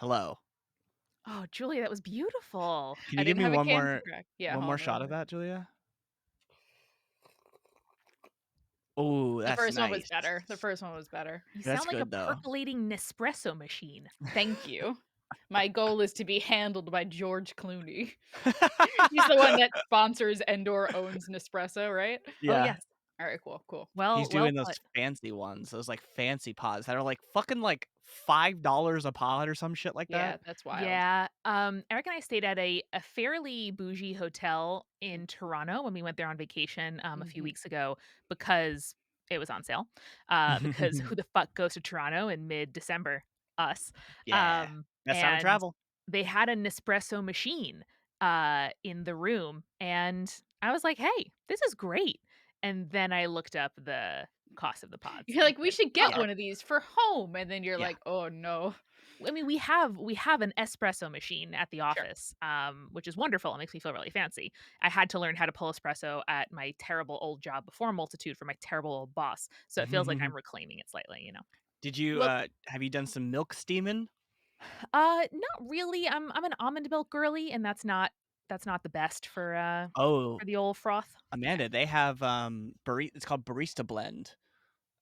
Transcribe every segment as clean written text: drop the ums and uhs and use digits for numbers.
Hello. Oh, Julia, that was beautiful. Can I you give didn't me have a can to crack. Yeah, one hold more on real shot of quick. that, Julia? Oh, The that's first one was nice. better. The first one was better. You That's sound like a good though. percolating Nespresso machine. Thank you. My goal is to be handled by George Clooney. He's the one that sponsors and/or owns Nespresso, right? Oh, Yeah. yes. All right, cool, cool. He's Well doing those put. fancy ones, those, like, fancy pods that are, like, fucking, like, $5 a pod or some shit like that. Yeah, that's wild. Yeah, Eric and I stayed at a fairly bougie hotel in Toronto when we went there on vacation, a few Mhm. weeks ago because it was on sale, because who the fuck goes to Toronto in mid-December? Us. Yeah. That's time to And travel. they had a Nespresso machine, in the room, and I was like, "Hey, this is great." And then I looked up the cost of the pods You're and like, "We said, should get "Oh." one of these for home," and then you're Yeah. like, "Oh, no." I mean, we have an espresso machine at the Sure. office, which is wonderful. It makes me feel really fancy. I had to learn how to pull espresso at my terrible old job before Multitude for my terrible old boss, so it feels like I'm reclaiming it slightly. Did you, Look, have you done some milk steaming? Not really. I'm an almond milk girly, and that's not the best Oh, for the old froth. yeah. Amanda, they have, it's called Barista Blend,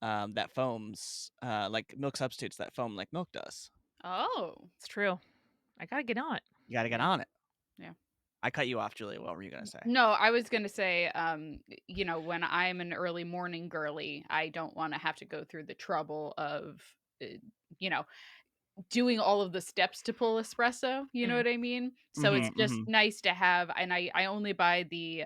that foams, like milk substitutes that foam like milk does. Oh, It's true. I gotta get on it. You gotta get yeah, on it. yeah. I cut you off, Julia. What were you gonna say? No, I was gonna say, when I'm an early morning girly, I don't wanna have to go through the trouble of, you know, doing all of the steps to pull espresso, you know Mm, what I mean? So it's Mhm, just mhm. nice to have, and I only buy the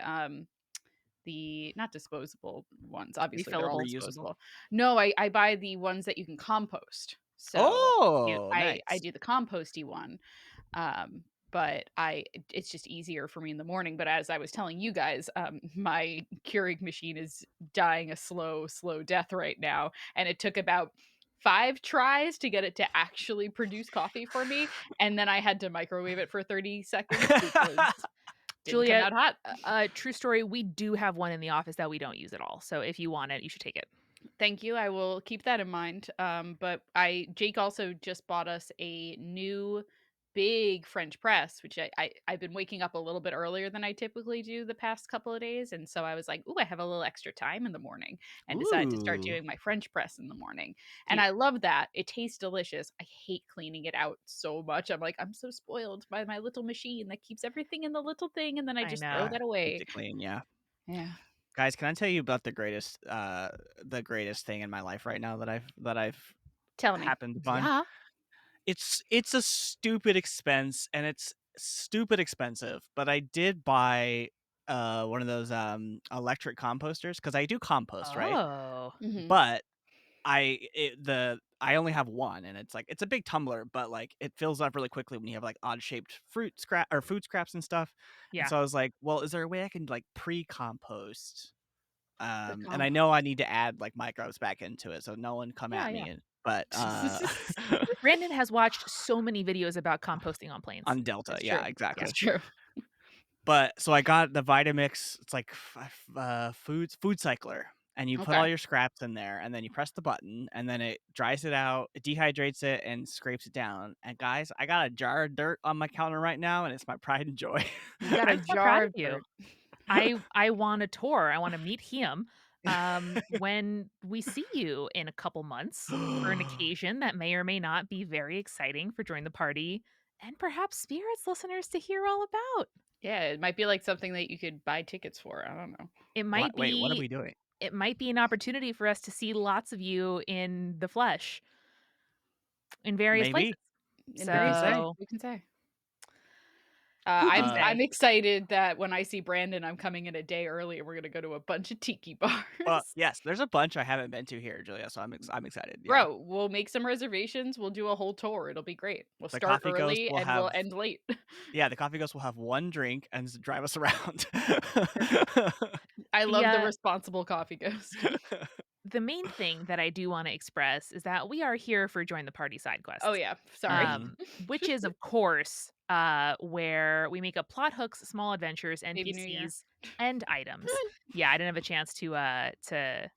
not disposable ones, obviously they're all refillables. Reusable? disposable. No, I buy the ones that you can compost. So, Oh, I nice. do the composty one. Um, but it's just easier for me in the morning, but as I was telling you guys, my Keurig machine is dying a slow, slow death right now, and it took about 5 tries to get it to actually produce coffee for me, and then I had to microwave it for 30 seconds because didn't come Julia, out hot. true story, we do have one in the office that we don't use at all, so if you want it, you should take it. Thank you. I will keep that in mind. But I Jake also just bought us a new big French press, which I've been waking up a little bit earlier than I typically do the past couple of days. And so I was like, ooh, I have a little extra time in the morning and decided to start Ooh. doing my French press in the morning. And Cute. I love that. It tastes delicious. I hate cleaning it out so much. I'm like, I'm so spoiled by my little machine that keeps everything in the little thing and then I I just throw know. that Keeps away. it clean, yeah. Yeah. Guys, can I tell you about the greatest thing in my life right now that I've Tell me. happened upon? Yeah. It's a stupid expense, and it's stupid expensive, but I did buy, one of those, electric composters because I do compost, right? Oh. Hmm. But I only have one, and it's a big tumbler, but, like, it fills up really quickly when you have, like, odd-shaped fruit scrap or food scraps and stuff, and Yeah. so I was like, "Well, is there a way I can, like, pre-compost?" The And I know compost. I need to add, like, microbes back into it, so no one come Yeah, at yeah. me, but, Brandon has watched so many videos about composting on planes. on Delta, It's yeah, true. Yeah. It's exactly. true. But so I got the Vitamix, it's like food cycler, and you put Okay. all your scraps in there, and then you press the button, and then it dries it out, it dehydrates it, and scrapes it down. And guys, I got a jar of dirt on my counter right now, and it's my pride and joy. You got a I'm so proud jar of of you. dirt. I want a tour. I wanna meet him, when we see you in a couple months for an occasion that may or may not be very exciting for Join the Party and perhaps Spirits listeners to hear all about. Yeah, it might be like something that you could buy tickets for. I don't know. It What? might Wait, what are be we doing? it might be an opportunity for us to see lots of you in the flesh in various Maybe. places. In Who can various ways, say? So, who can say? who can I'm Uh, say? excited that when I see Brandon, I'm coming in a day early and we're gonna go to a bunch of tiki well, bars. yes, there's a bunch I haven't been to here, Julia, so I'm excited. Yeah, Bro, we'll make some reservations, we'll do a whole tour, it'll be great. We'll the start coffee ghost early will and we'll have end late. yeah, the coffee ghost will have one drink and drive us around. Perfect. I The, love the responsible coffee ghost. the main thing that I do wanna express is that we are here for Join the Party side Oh, quests. yeah, sorry. Mhm. Which is, of course, where we make up plot hooks, small adventures, Baby New Year. NPCs, and items. Yeah, I didn't have a chance to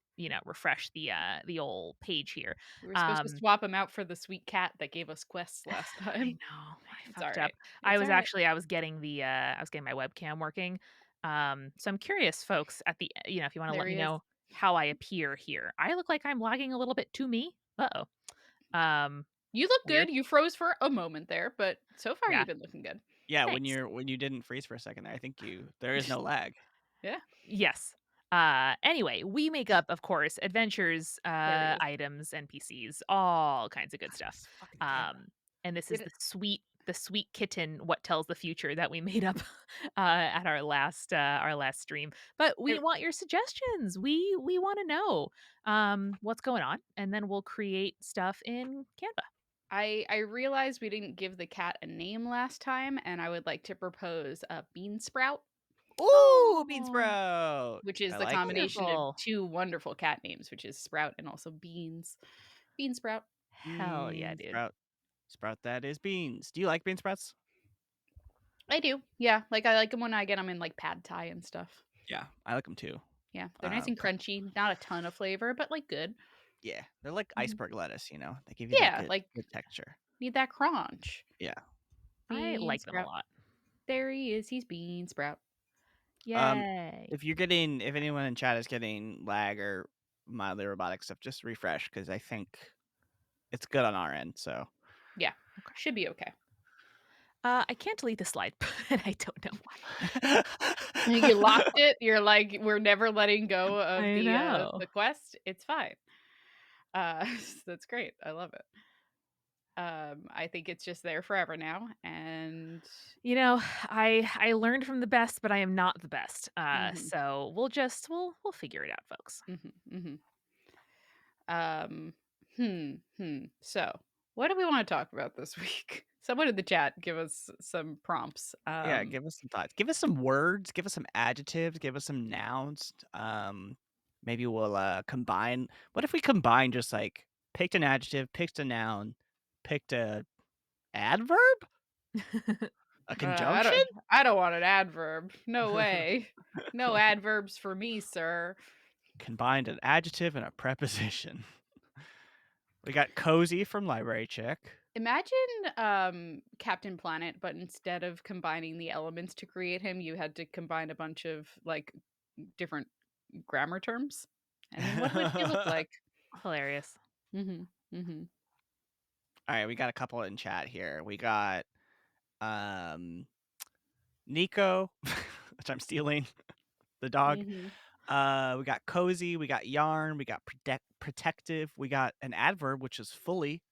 refresh the old page here. We were supposed to Um, swap him out for the sweet cat that gave us quests last I time. know, I It's fucked up. alright. It's alright. I was getting I was getting my webcam working. So I'm curious, folks, if you want to There let me he is. know how I appear here. I look like I'm lagging a little bit to me. Uh-oh. Um, You look Weird. good. You froze for a moment there, but so far Yeah, you've been looking good. Yeah, thanks. when you didn't freeze for a second there, I think there is no lag. Yeah, Yes. Anyway, we make up, of course, adventures, there he is. items, NPCs, all kinds of good God, stuff. this fucking camera. Um, and this is Did it the sweet kitten, what tells the future that we made up at our last stream. But we I want your suggestions. We want to know what's going on, and then we'll create stuff in Canva. I realized we didn't give the cat a name last time, and I would like to propose a bean sprout, Ooh, bean Oh, sprout. which is I the like it. combination of wonderful! two wonderful cat names, which is Sprout and also Beans. Bean sprout. Hell yeah, Bean dude. sprout. Sprout that is beans. Do you like bean sprouts? I do. Yeah, like I like them when I get them in like pad thai and stuff. Yeah, I like them too. Yeah, they're nice and Co crunchy. Not a ton of flavor, but like good. Yeah, they're like Mhm. iceberg lettuce, they give you that Yeah, like good texture. need that crunch. Yeah. I Bean like them a sprout. lot. There he is. He's bean sprout. Um, Yay. if anyone in chat is getting lag or mildly robotic stuff, just refresh because I think it's good on our end. So Yeah, Okay. should be okay. I can't delete the slide, and I don't know why. You locked it. You're like, we're never letting go of I know. the quest. It's fine. Uh, that's great. I love it. I think it's just there forever now, and I learned from the best, but I am not the best. mhm, So we'll figure it out, folks. mhm, mhm. Um, So, what do we want to talk about this week? Someone in the chat give us some prompts. yeah, give us some thoughts. Give us some words. Give us some adjectives. Give us some nouns. Maybe we'll combine. What if we combine just like picked an adjective, picked a noun, picked a adverb, a conjunction? I don't want an adverb. No way. No adverbs for me, sir. Combined an adjective and a preposition. We got cozy from Library Chick. Imagine Captain Planet, but instead of combining the elements to create him, you had to combine a bunch of like different grammar terms. And then what would he look All like? Hilarious. Mhm. Mhm. right, we got a couple in chat here. We got um Nico, which I'm stealing, the dog. Mhm. We got cozy, we got yarn, we got protective, we got an adverb which is fully,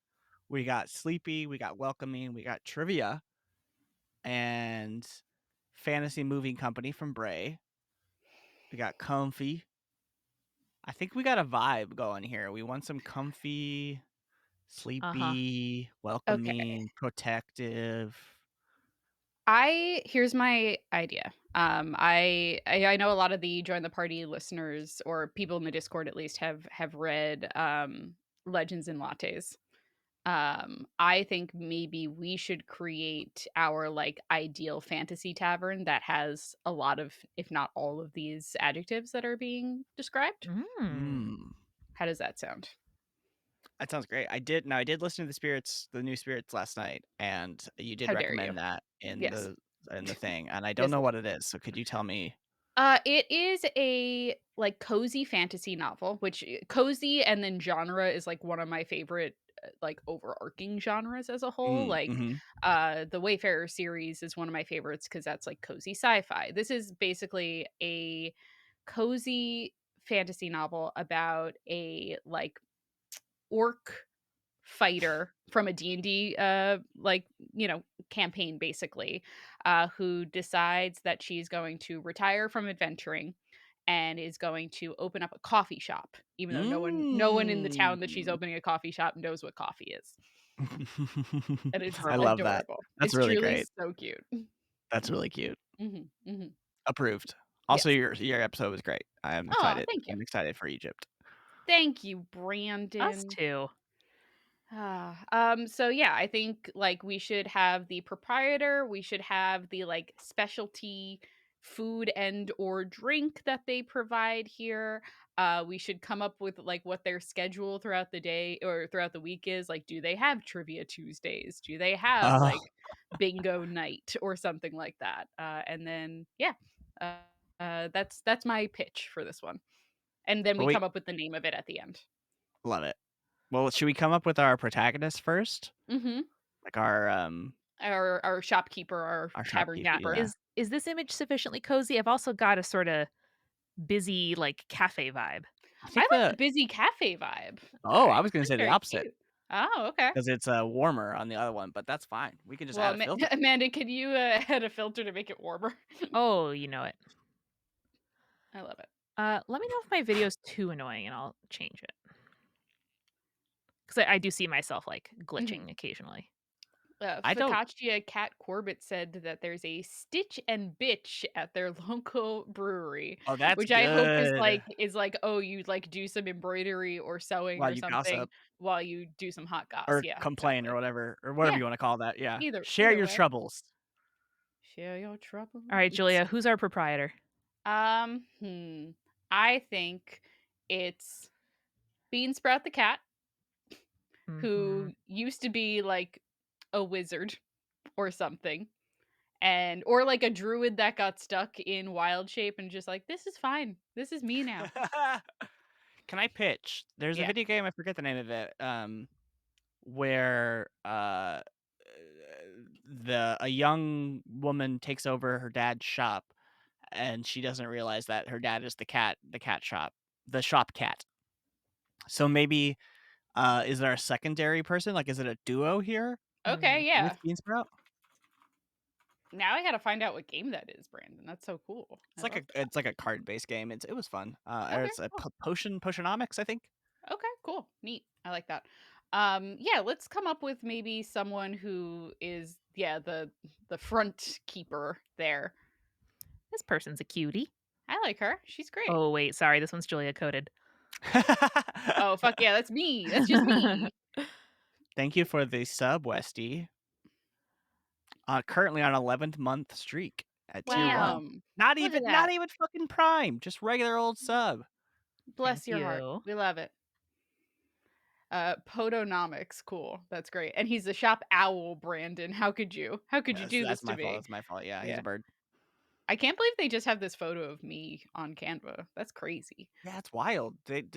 we got sleepy, we got welcoming, we got trivia, and fantasy moving company from Bray. We got comfy. I think we got a vibe going here. We want some comfy, Uh-huh. sleepy, Okay. welcoming, protective. I Here's my idea. I know a lot of the join the party listeners or people in the Discord at least have read Legends and Lattes. I think maybe we should create our like ideal fantasy tavern that has a lot of, if not all of these adjectives that are being described. Mm. Mm. How does that sound? That sounds great. I did listen to the new spirits last night, and you did How dare you? recommend that Yes. in the thing, and I don't Yes. know what it is. So could you tell me? It is a like cozy fantasy novel, which cozy and then genre is like one of my favorite like overarching genres as a whole. Mm, Like mhm. the Wayfarer series is one of my favorites because that's like cozy sci-fi. This is basically a cozy fantasy novel about a like orc fighter from a D&D like, campaign basically, who decides that she's going to retire from adventuring and is going to open up a coffee shop, even though no one in the town that she's Mm. opening a coffee shop knows what coffee is. And it's I Adorable. love that. adorable. That's It's really truly great. so cute. That's really cute. Mhm, mhm. Approved. Also, Yes. your episode was great. I'm Oh, excited. thank you. I'm excited for Egypt. Thank you, Us Brandon. too. So yeah, I think like we should have the proprietor, we should have the like specialty food and or drink that they provide here. We should come up with like what their schedule throughout the day or throughout the week is. Like, do they have trivia Tuesdays? Do they have Oh, like bingo night or something like that? And then yeah, uh, that's my pitch for this one. And then well, we we come up with the name of it at the end. love it. Well, should we come up with our protagonist first? Mm-hmm. Like Our shopkeeper, our our tavern shopkeeper, Yeah. keeper. yeah. Is this image sufficiently cozy? I've also got a sorta busy, like, cafe vibe. I I think like the the busy cafe vibe. I was gonna That's say the very opposite cute. Oh, okay. because it's, warmer on the other one, but that's fine. We can just Well, add a filter. Amanda, can you add a filter to make it warmer? Oh, you know it. I love it. Let me know if my video's too annoying, and I'll change it. 'Cause I do see myself, like, Mhm. glitching occasionally. I don't Focaccia Cat Corbett said that there's a Stitch and Bitch at their local brewery, Oh, that's which I hope good. is like, oh, you like do some embroidery or sewing While or you something gossip while you do some hot goss. or Yeah, complain exactly. or whatever Yeah, you wanna call that, yeah. Share either your way. troubles. Share your troubles. Alright, Julia, who's our proprietor? Um, hmm. I think it's Beansprout the cat, Mhm. who used to be like a wizard or something. And or like a druid that got stuck in wild shape and just like, this is fine. This is me now. Can I pitch? There's a Yeah. video game, I forget the name of it, where, a young woman takes over her dad's shop, and she doesn't realize that her dad is the cat shop, the shop cat. So maybe, is there a secondary person? Like, is it a duo here Mm. Okay, with yeah. Beansprout? Now I gotta find out what game that is, Brandon. That's so cool. I love that. It's like a card-based game. It was fun. Or Okay, it's a cool. Potionomics, I think. Okay, cool. Neat. I like that. Yeah, let's come up with maybe someone who is yeah, the front keeper there. This person's a cutie. I like her. She's great. Oh, wait, sorry, this one's Julia coded. Oh, fuck yeah, that's me. That's just me. Thank you for the sub, Westy. Currently on 11th month streak at tier 1. Damn. Look at Not that. even fucking prime, just regular old sub. Bless Thank your heart. you. We love it. Podonomics, cool. That's great. And he's the shop owl, Brandon. How could you? How could you do this to me? That's my fault, yeah, he's Yeah. a bird. I can't believe they just have this photo of me on Canva. That's crazy. Yeah, it's wild. Did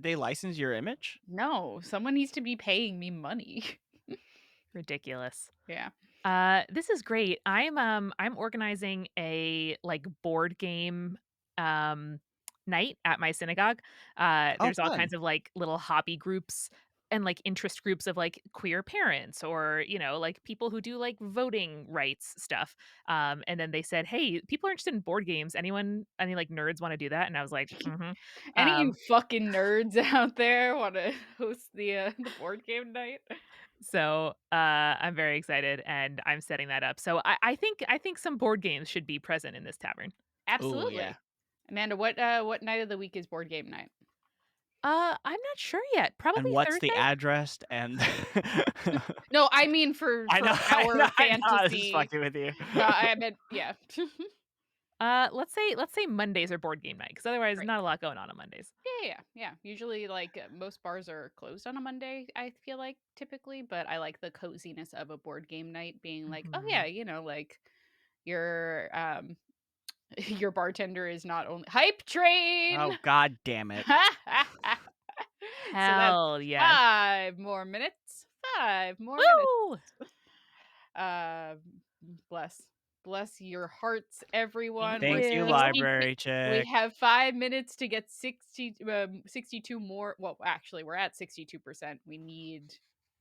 they license your image? No, someone needs to be paying me money. Ridiculous. Yeah. This is great. I'm organizing a, like, board game, um, night at my synagogue. Oh, There's all fun. kinds of, like, little hobby groups and, like, interest groups of, like, queer parents or, like, people who do, like, voting rights stuff. And then they said, "Hey, people are interested in board games. Any, like, nerds wanna do that?" And I was like, "Mhm." Any of you Um, fucking nerds out there want to host the board game night? so, I'm very excited, and I'm setting that up. So I think some board games should be present in this tavern. Oh, yeah. Absolutely. Amanda, what night of the week is board game night? I'm not sure yet. And Probably what's the Thursday? address and No, I mean for our I know, I was just fantasy. fucking with you. No, I meant yeah. Let's say Mondays are board game night, because otherwise Great. not a lot going on Mondays. Yeah. Usually, like most bars are closed on a Monday. I feel like typically, but I like the coziness of a board game night, being like, oh yeah, Mhm. like your your bartender is not only hype train. Oh, god damn it. So that's Hell yes. 5 more minutes. 5 more minutes. Woo! Uh, bless your hearts, Thank everyone. We're Thank you, you. 62. library We chick. have 5 minutes to get 62 more. Well, actually, we're at 62%.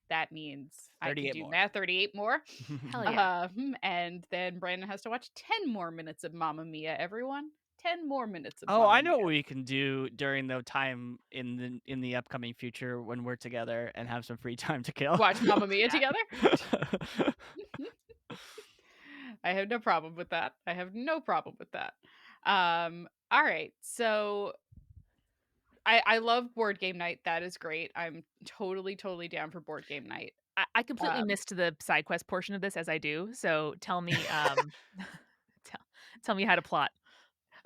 That means I can 38 do more. math, 38 more. Hell yeah. And then Brandon has to watch 10 more minutes of Mamma Mia, everyone. 10 more minutes of Oh, Mamma I know what Mia. we can do during the time in the upcoming future when we're together and have some free time to kill. Watch Mamma Mia Yeah. together. I have no problem with that. I have no problem with that. All right. So I love board game night. That is great. I'm totally down for board game night. I completely Um, missed the side quest portion of this as I do, so tell me, tell tell me how to plot.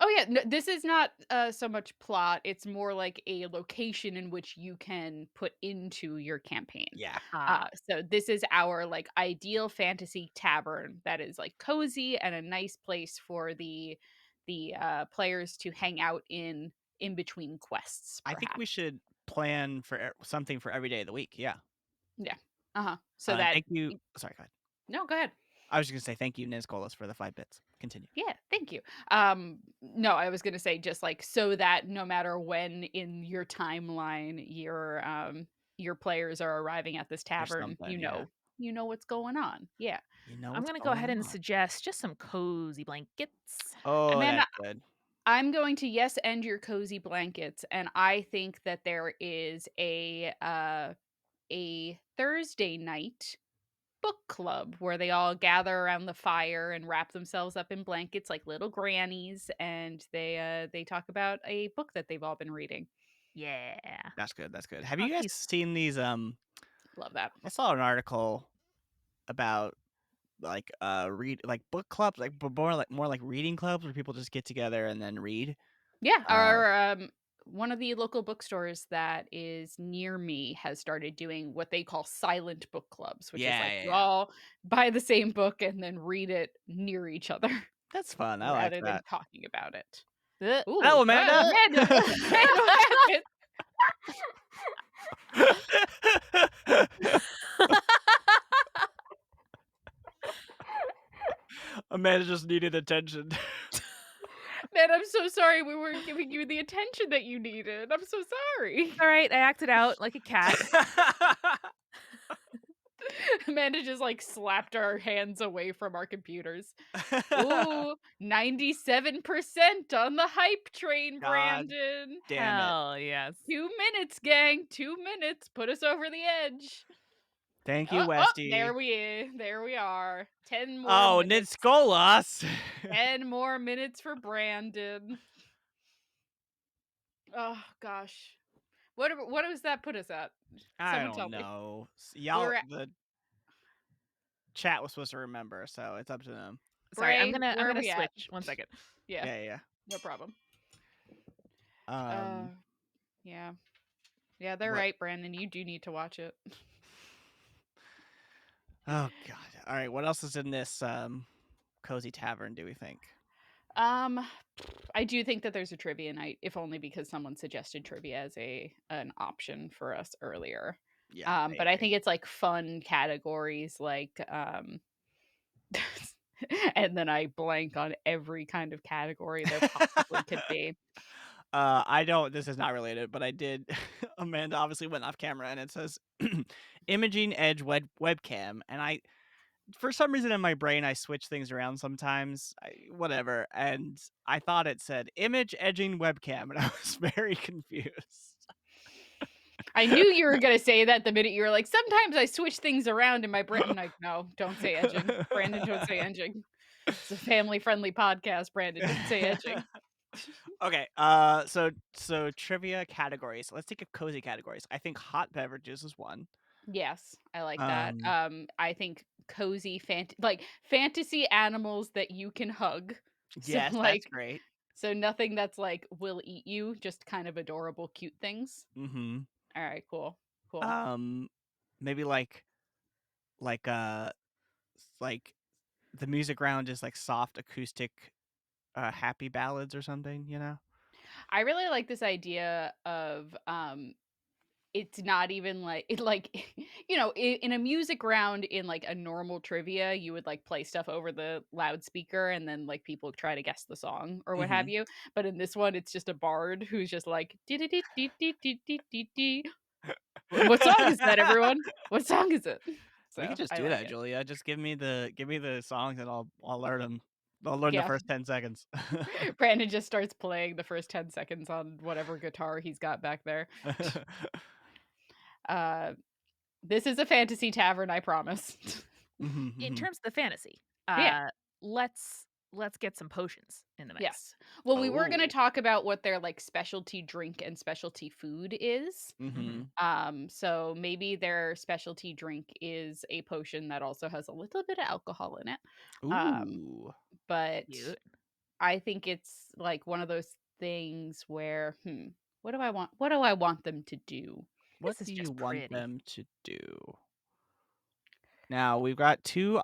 Oh yeah, no, this is not so much plot. It's more like a location in which you can put into your campaign. Yeah. Ah, So this is our like ideal fantasy tavern that is like cozy and a nice place for the players to hang out in between quests, I think we perhaps. should plan for something for every day of the week. Yeah. Yeah. So that Thank you. Sorry, go ahead. no, go ahead. I was just gonna say thank you, Nizcolas, for the 5 bits. Continue. Yeah, thank you. No, I was gonna say just like so that no matter when in your timeline your players are arriving at this There's tavern, something. Yeah. you know what's going on. Yeah. You know I'm what's gonna go going ahead and on. suggest just some cozy blankets. Oh, Amanda, that's good. I'm going to yes end your cozy blankets, and I think that there is a Thursday night book club where they all gather around the fire and wrap themselves up in blankets like little grannies, and they talk about a book that they've all been reading. Yeah. That's good. That's good. Have How you guys peaceful. seen these? Love that. I saw an article about like read like book clubs, like more like reading clubs where people just get together and then read. Yeah, Uh, our one of the local bookstores that is near me has started doing what they call silent book clubs, which is yeah, like yeah, you yeah. all buy the same book and then read it near each other That's fun. I like rather than that. talking about it. Oh, Ooh, Amanda. Amanda, Amanda, what happened? Amanda just needed attention. Man, I'm so sorry we weren't giving you the attention that you needed. I'm so sorry. All right, I acted out like a cat. Amanda just like slapped our hands away from our computers. Ooh, 97% on the hype train, God Brandon. damn it. Hell yes. 2 minutes, gang. 2 minutes. Put us over the edge. Thank you, Oh, oh, there Westy. we are. 10 more Oh, minutes. Nidskolas. 10 more minutes for Brandon. Oh gosh. What does that put us at? I Someone tell don't me. know. We're Y'all, at the chat was supposed to remember, so it's up to them. Sorry, I'm Bray, gonna I'm where are gonna we at? switch. 1 second. Yeah, Yeah, yeah. no problem. Yeah. Uh yeah. Yeah, they're What? right, Brandon. You do need to watch it. Oh God. All right. What else is in this cozy tavern? Do we think? Um I do think that there's a trivia night, if only because someone suggested trivia as an option for us earlier. Yeah, I But I agree. think it's like fun categories like and then I blank on every kind of category there possibly could be. I don't. This is not related, but I did. Amanda obviously went off camera, and it says imaging edge webcam, and I for some reason in my brain I switch things around sometimes. Whatever, and I thought it said image edging webcam, and I was very confused. I knew you were gonna say that the minute you were like, sometimes I switch things around in my brain. I'm like, no, don't say edging. Brandon, don't say edging. It's a family friendly podcast, Brandon. Don't say edging. Okay, so trivia categories. Let's take a cozy categories. I think hot beverages is one. Yes, I like that. Um, I think cozy like fantasy animals that you can hug. So yes, that's like great. so nothing that's like will eat you, just kind of adorable cute things. Mhm. All right, cool. Cool. Um, maybe like like the music round is like soft acoustic happy ballads or something, you know? I really like this idea of it's not even like it like in a music round in like a normal trivia you would like play stuff over the loudspeaker and then like people try to guess the song or what have Mhm. you, but in this one it's just a bard who's just like "Dee-dee-dee-dee-dee-dee-dee-dee." What song is that, everyone? What song is it? We So could just I do like that, it. Julia. Just give me the songs and I'll learn them. I'll learn the Yeah. first 10 seconds. Brandon just starts playing the first 10 seconds on whatever guitar he's got back there. uh this is a fantasy tavern, I promise. Mhm, In mhm. terms of the fantasy, Yeah. let's get some potions in the mix. Yes. Well, we were gonna Oh. talk about what their, like, specialty drink and specialty food is. Mhm. So maybe their specialty drink is a potion that also has a little bit of alcohol in it. Um, Ooh. but Cute. I think it's like one of those things where, what do I want? What do I want them to do? What This is do you just want pretty. them to do? Now we've got two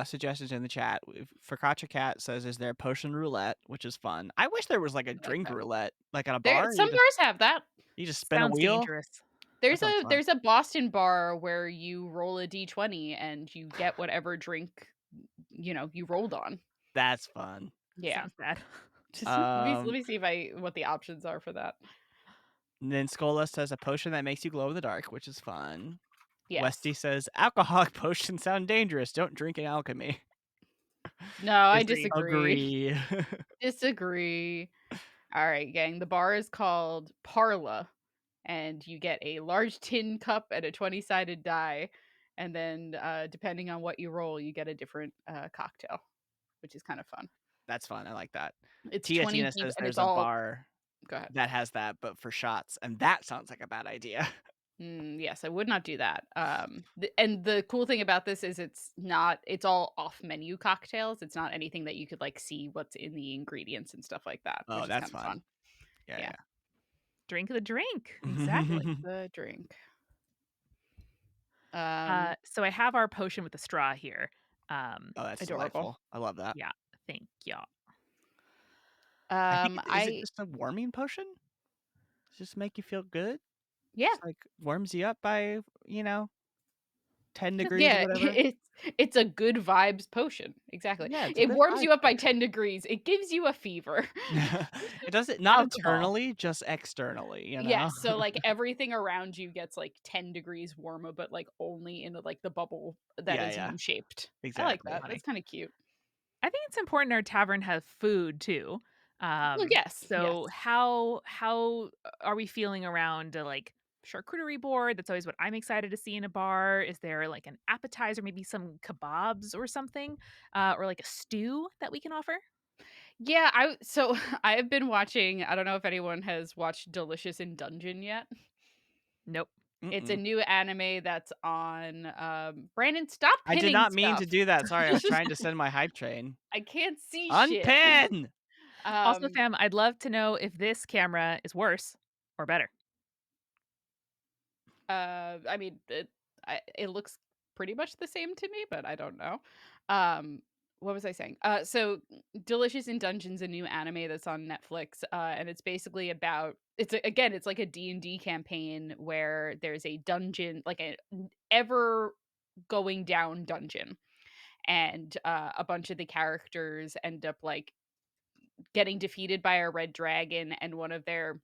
suggestions in the chat. Focaccia Cat says, "Is there potion roulette?" Which is fun. I wish there was like a I like drink that. roulette, like at a There, bar. some bars have that. You just spin a Sounds wheel. dangerous. That sounds fun. There's a Boston bar where you roll a d20 and you get whatever drink you rolled on. That's fun. Yeah. Sounds bad. Let Um, me see if I what the options are for that. and then Skola says a potion that makes you glow in the dark, which is fun. Yes. Westy says alcoholic potions sound dangerous. Don't drink in alchemy. No, I Agree. disagree. Agree. Disagree. All right, gang. The bar is called Parla, and you get a large tin cup and a 20-sided die. And then, depending on what you roll, you get a different cocktail, which is kind of fun. That's fun. I like that. It's Tia 20 Tina deep says and it's there's a all. bar Go ahead. that has that, but for shots, and that sounds like a bad idea. Yes, I would not do that. And the cool thing about this is it's all off menu cocktails. It's not anything that you could like see what's in the ingredients and stuff like that, Oh, which is that's kind of fun. fun. Yeah. Yeah, Drink the drink. yeah. Exactly. The drink. Um, So I have our potion with the straw here. Oh, that's Adorable. delightful. I love that. Yeah, thank you. I think is it I just a warming potion? Just make you feel good? Yeah. Just like warms you up by, 10 degrees or Yeah, whatever? it's a good vibes potion. Exactly. Yeah, it's a It good warms vibe you up by potion. 10 degrees. It gives you a fever. It doesn't not Alcohol. internally, just externally, you know? Yes, so, like, everything around you gets, like, 10 degrees warmer, but, like, only in the, like, the bubble that Yeah, is yeah, U-shaped. I like exactly. that. Funny. That's kinda cute. I think it's important our tavern have food too. Well, yes, yes. So how are we feeling around like charcuterie board? That's always what I'm excited to see in a bar. Is there like an appetizer, maybe some kebabs or something, or like a stew that we can offer? Yeah, I have been watching I don't know if anyone has watched Delicious in Dungeon yet. Nope. It's a Mm-mm. new anime that's on, Brandon, stop I did pinning not mean stuff. to do that, sorry, I was trying to send my hype train. I can't see shit. Unpin! Also, Um, fam, I'd love to know if this camera is worse or better. I mean, it looks pretty much the same to me, but I don't know. Um, what was I saying? So Delicious in Dungeons, a new anime that's on Netflix, and it's basically about again, it's like a D&D campaign where there's a dungeon, like a ever going down dungeon, and a bunch of the characters end up like getting defeated by a red dragon, and one of their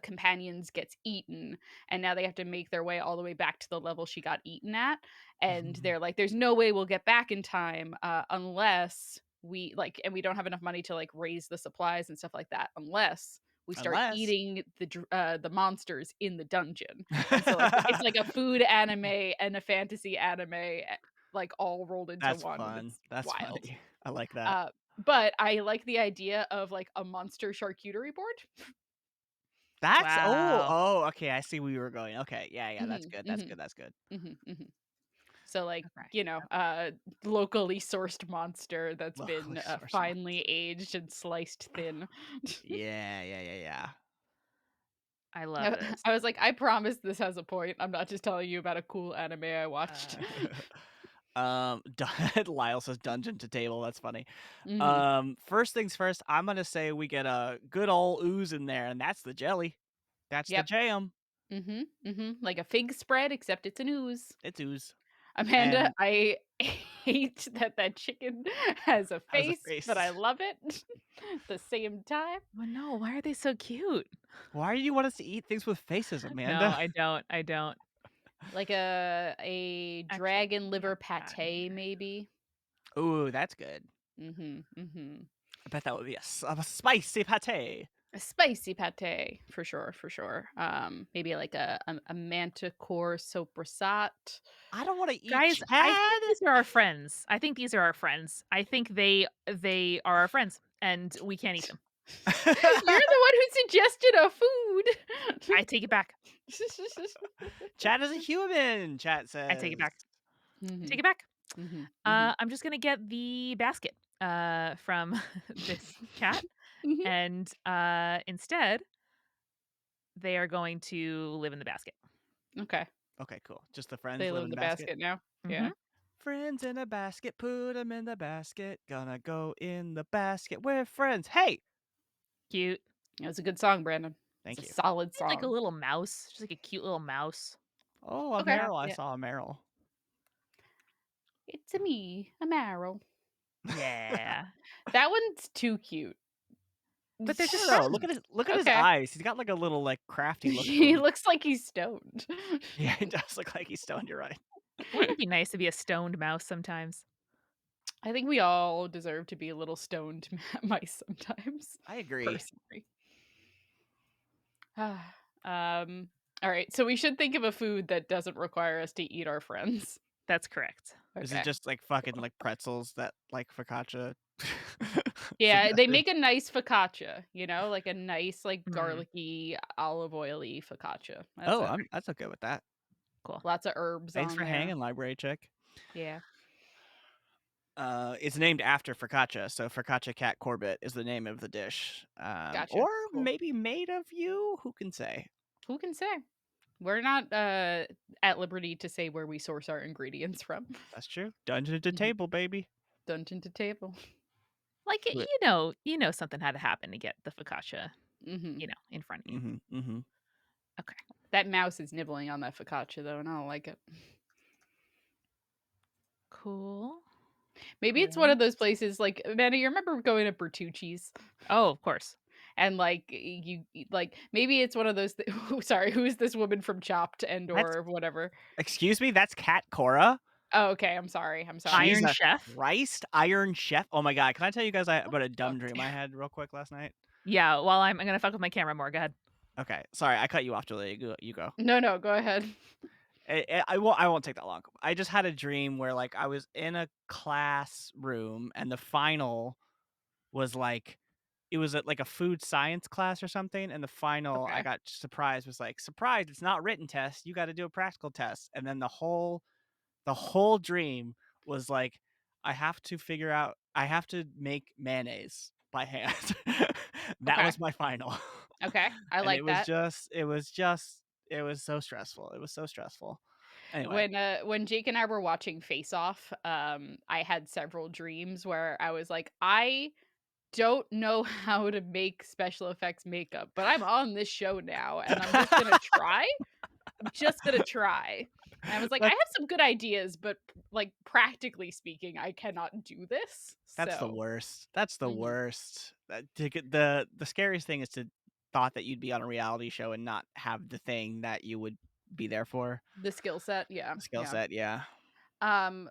companions gets eaten, and now they have to make their way all the way back to the level she got eaten at, and they're like, there's no way we'll get back in time, unless we like, and we don't have enough money to like raise the supplies and stuff like that, unless we start Unless eating the monsters in the dungeon. And so like it's like a food anime and a fantasy anime, like all rolled into That's one, and fun, it's that's wild. funny. I like that. uh but I like the idea of like a monster charcuterie board. That's Wow. okay, I see where you were going. Okay, yeah, yeah, that's Mhm, good, that's mhm. good, that's good. Mhm, mhm. So, like, Okay. locally sourced monster that's Locally been, sourced finely monster. aged and sliced thin. Yeah, yeah, yeah, yeah. I love this. I was like, "I promise this has a point. I'm not just telling you about a cool anime I watched." Uh, Lyle says dungeon to table, that's funny. Mhm. First things first, I'm gonna say we get a good old ooze in there, and that's the jelly. That's the Yep. jam. Mhm, mhm. Like a fig spread, except it's an ooze. It's ooze. Amanda, And I hate that that chicken has a has a face, but I face. love it at the same time. oh no, why are they so cute? Why do you want us to eat things with faces, No, Amanda? I don't. I don't. Like a Actually, dragon we have liver that in pate, here. maybe? Ooh, that's good. Mhm, mhm. I bet that would be a spicy pate. A spicy pate, for sure, for sure. Maybe like a manticore sopressat. I don't wanna eat Guys, I think Chad. these are our friends. I think these are our friends. I think they are our friends, and we can't eat them. You're the one who suggested a food. I take it back. Chad is a human, chat I take it says. back. Take Mhm, it back. mhm, mhm. I'm just gonna get the basket. from this cat, Mhm. and instead they are going to live in the basket. Okay. Okay, cool. Just the friends They live live in in the the basket. basket now? Hmm. Yeah. Friends in a basket, put them in the basket. Gonna go in the basket. We're friends. Hey, Cute. It was a good song, Brandon. It's thank a you. solid It's like a song. little mouse, just like a cute little mouse. Oh, a Okay. Yeah. Meryl. I Yeah. saw a Meryl. It's a me, a Meryl. Yeah. That one's too cute. But they're I just don't know. Look at friends. his look at his Okay. eyes. He's got like a little like crafty look to He him. looks like he's stoned. Yeah, he does look like he's stoned. You're right. Wouldn't it be nice to be a stoned mouse sometimes? I think we all deserve to be a little stoned mice sometimes, I agree. personally. All right, so we should think of a food that doesn't require us to eat our friends. That's correct. Is it Okay. just like fucking like pretzels that like focaccia? Yeah, they suggested? make a nice focaccia, like a nice, like, Mm, garlicky, olive oily focaccia. That's Oh, all right. that's okay with that. cool. Lots of herbs Thanks on for there. hanging, library chick. Yeah. It's named after focaccia, so focaccia cat Corbett is the name of the dish. Gotcha. Or Cool. maybe made of you. Who can say? Who can say? We're not, at liberty to say where we source our ingredients from. That's true. Dungeon to Mhm. table, baby. Dungeon to table. Like Do it. something had to happen to get the focaccia, Mhm. in front of you. Mm-hmm. Okay. That mouse is nibbling on that focaccia, though, and I don't like it. Cool. Maybe it's one of Great. those places like Amanda, you remember going to Bertucci's? Oh, of course. And, like, like, maybe it's one of those sorry, who's this woman from Chopped and That's or whatever? excuse me. That's Cat Cora. Oh, okay, I'm sorry, I'm sorry. Iron Jesus Chef? Christ, Iron Chef. Oh my god, can I tell you guys about a dumb dream I had real quick last night? Yeah, well, I'm gonna fuck with my camera more. Go ahead. Okay, sorry, I cut you off, Julia. You go. No, no, go ahead. I won't take that long. I just had a dream where like I was in a classroom and the final was like it was like a food science class or something, and the final I Okay, got surprised was like surprise, it's not written test, you got to do a practical test, and then the whole dream was like I have to make mayonnaise by hand. That okay, was my final. okay, I And like that. it was so stressful. It was so stressful. Anyway. When Jake and I were watching Face Off, I had several dreams where I was like, "I don't know how to make special effects makeup, but I'm on this show now, and I'm just gonna try. I'm just gonna try." And I was like, "I That's have some good ideas, but, like, practically speaking, I cannot do this." that's the So worst. That's the mhm. worst. The scariest thing is to thought that you'd be on a reality show and not have the thing that you would be there for. The skill set, yeah, The skill yeah. set, yeah. Um,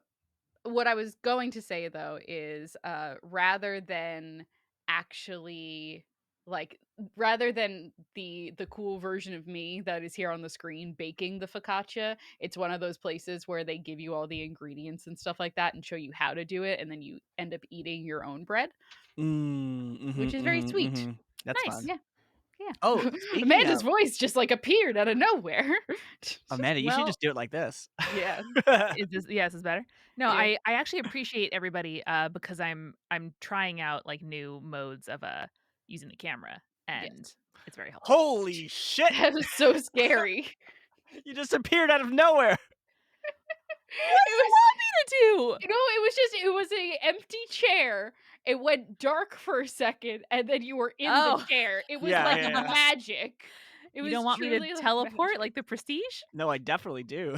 what I was going to say though is, rather than actually like rather than the cool version of me that is here on the screen baking the focaccia, it's one of those places where they give you all the ingredients and stuff like that and show you how to do it, and then you end up eating your own bread, which Mhm, is very mhm, sweet. mhm. That's Nice. fun. Yeah, Oh, yeah. speaking Amanda's of voice just like appeared out of nowhere. Amanda, you should Well, just do it like this. Yeah, is this better? No, yeah, I actually appreciate everybody, because I'm trying out, like, new modes of, using the camera, and yes. it's very helpful. Holy shit! That was so scary. You just appeared out of nowhere. What do It you was want me to do? it was a empty chair. It went dark for a second, and then you were in the Oh, chair. It was Yeah, like yeah, yeah. magic. It you don't was want me to truly like teleport magic. like the Prestige? No, I definitely do.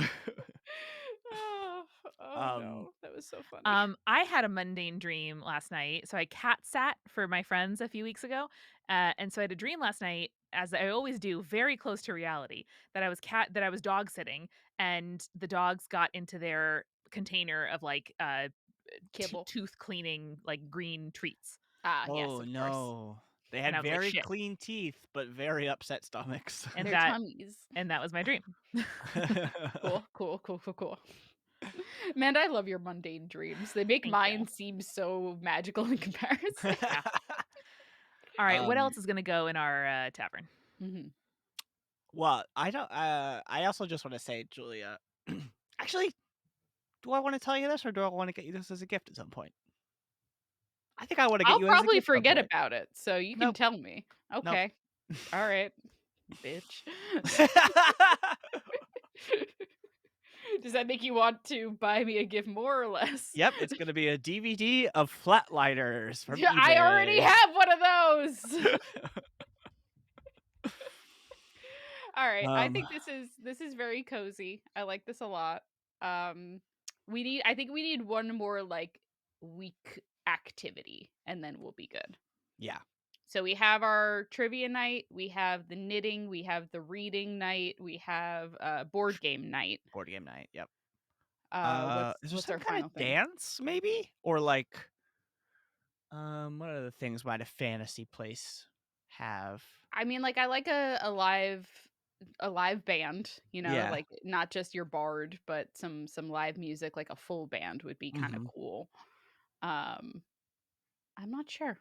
Oh, oh Um, no, that was so funny. I had a mundane dream last night. So I cat sat for my friends a few weeks ago, and so I had a dream last night, as I always do, very close to reality, that I was dog sitting, and the dogs got into their container of like Kibble. tooth cleaning like green treats, Ah, yes, oh of course. no. They and had I was like, very shit, clean teeth, but very upset stomachs. and Their tummies. that was my dream. Cool, cool, cool, cool, cool. Man, I love your mundane dreams. They make Thank you. mine seem so magical in comparison. Yeah. All right. What um, else is gonna go in our tavern? Mhm. well, I don't I also just want to say, Julia, actually, do I want to tell you this or do I want to get you this as a gift at some point? I think I wanna get I'll you as a probably gift forget someday. about it, so you can Nope, tell me. nope. Okay. Alright, bitch. Does that make you want to buy me a gift more or less? Yep, it's gonna be a DVD of Flatliners from Yeah, I already eBay. have one of those. All right, I Um, think this is very cozy. I like this a lot. Um, I think we need one more like week activity, and then we'll be good. yeah, So we have our trivia night, we have the knitting, we have the reading night, we have board game night. board game night, yep. What's Is there what's some our kinda final thing? dance maybe? Or, like, what other things might a fantasy place have? I mean, like I like a live band, Yeah. like not just your bard, but some live music, like a full band would be kind of Mhm. cool. Um, I'm not sure.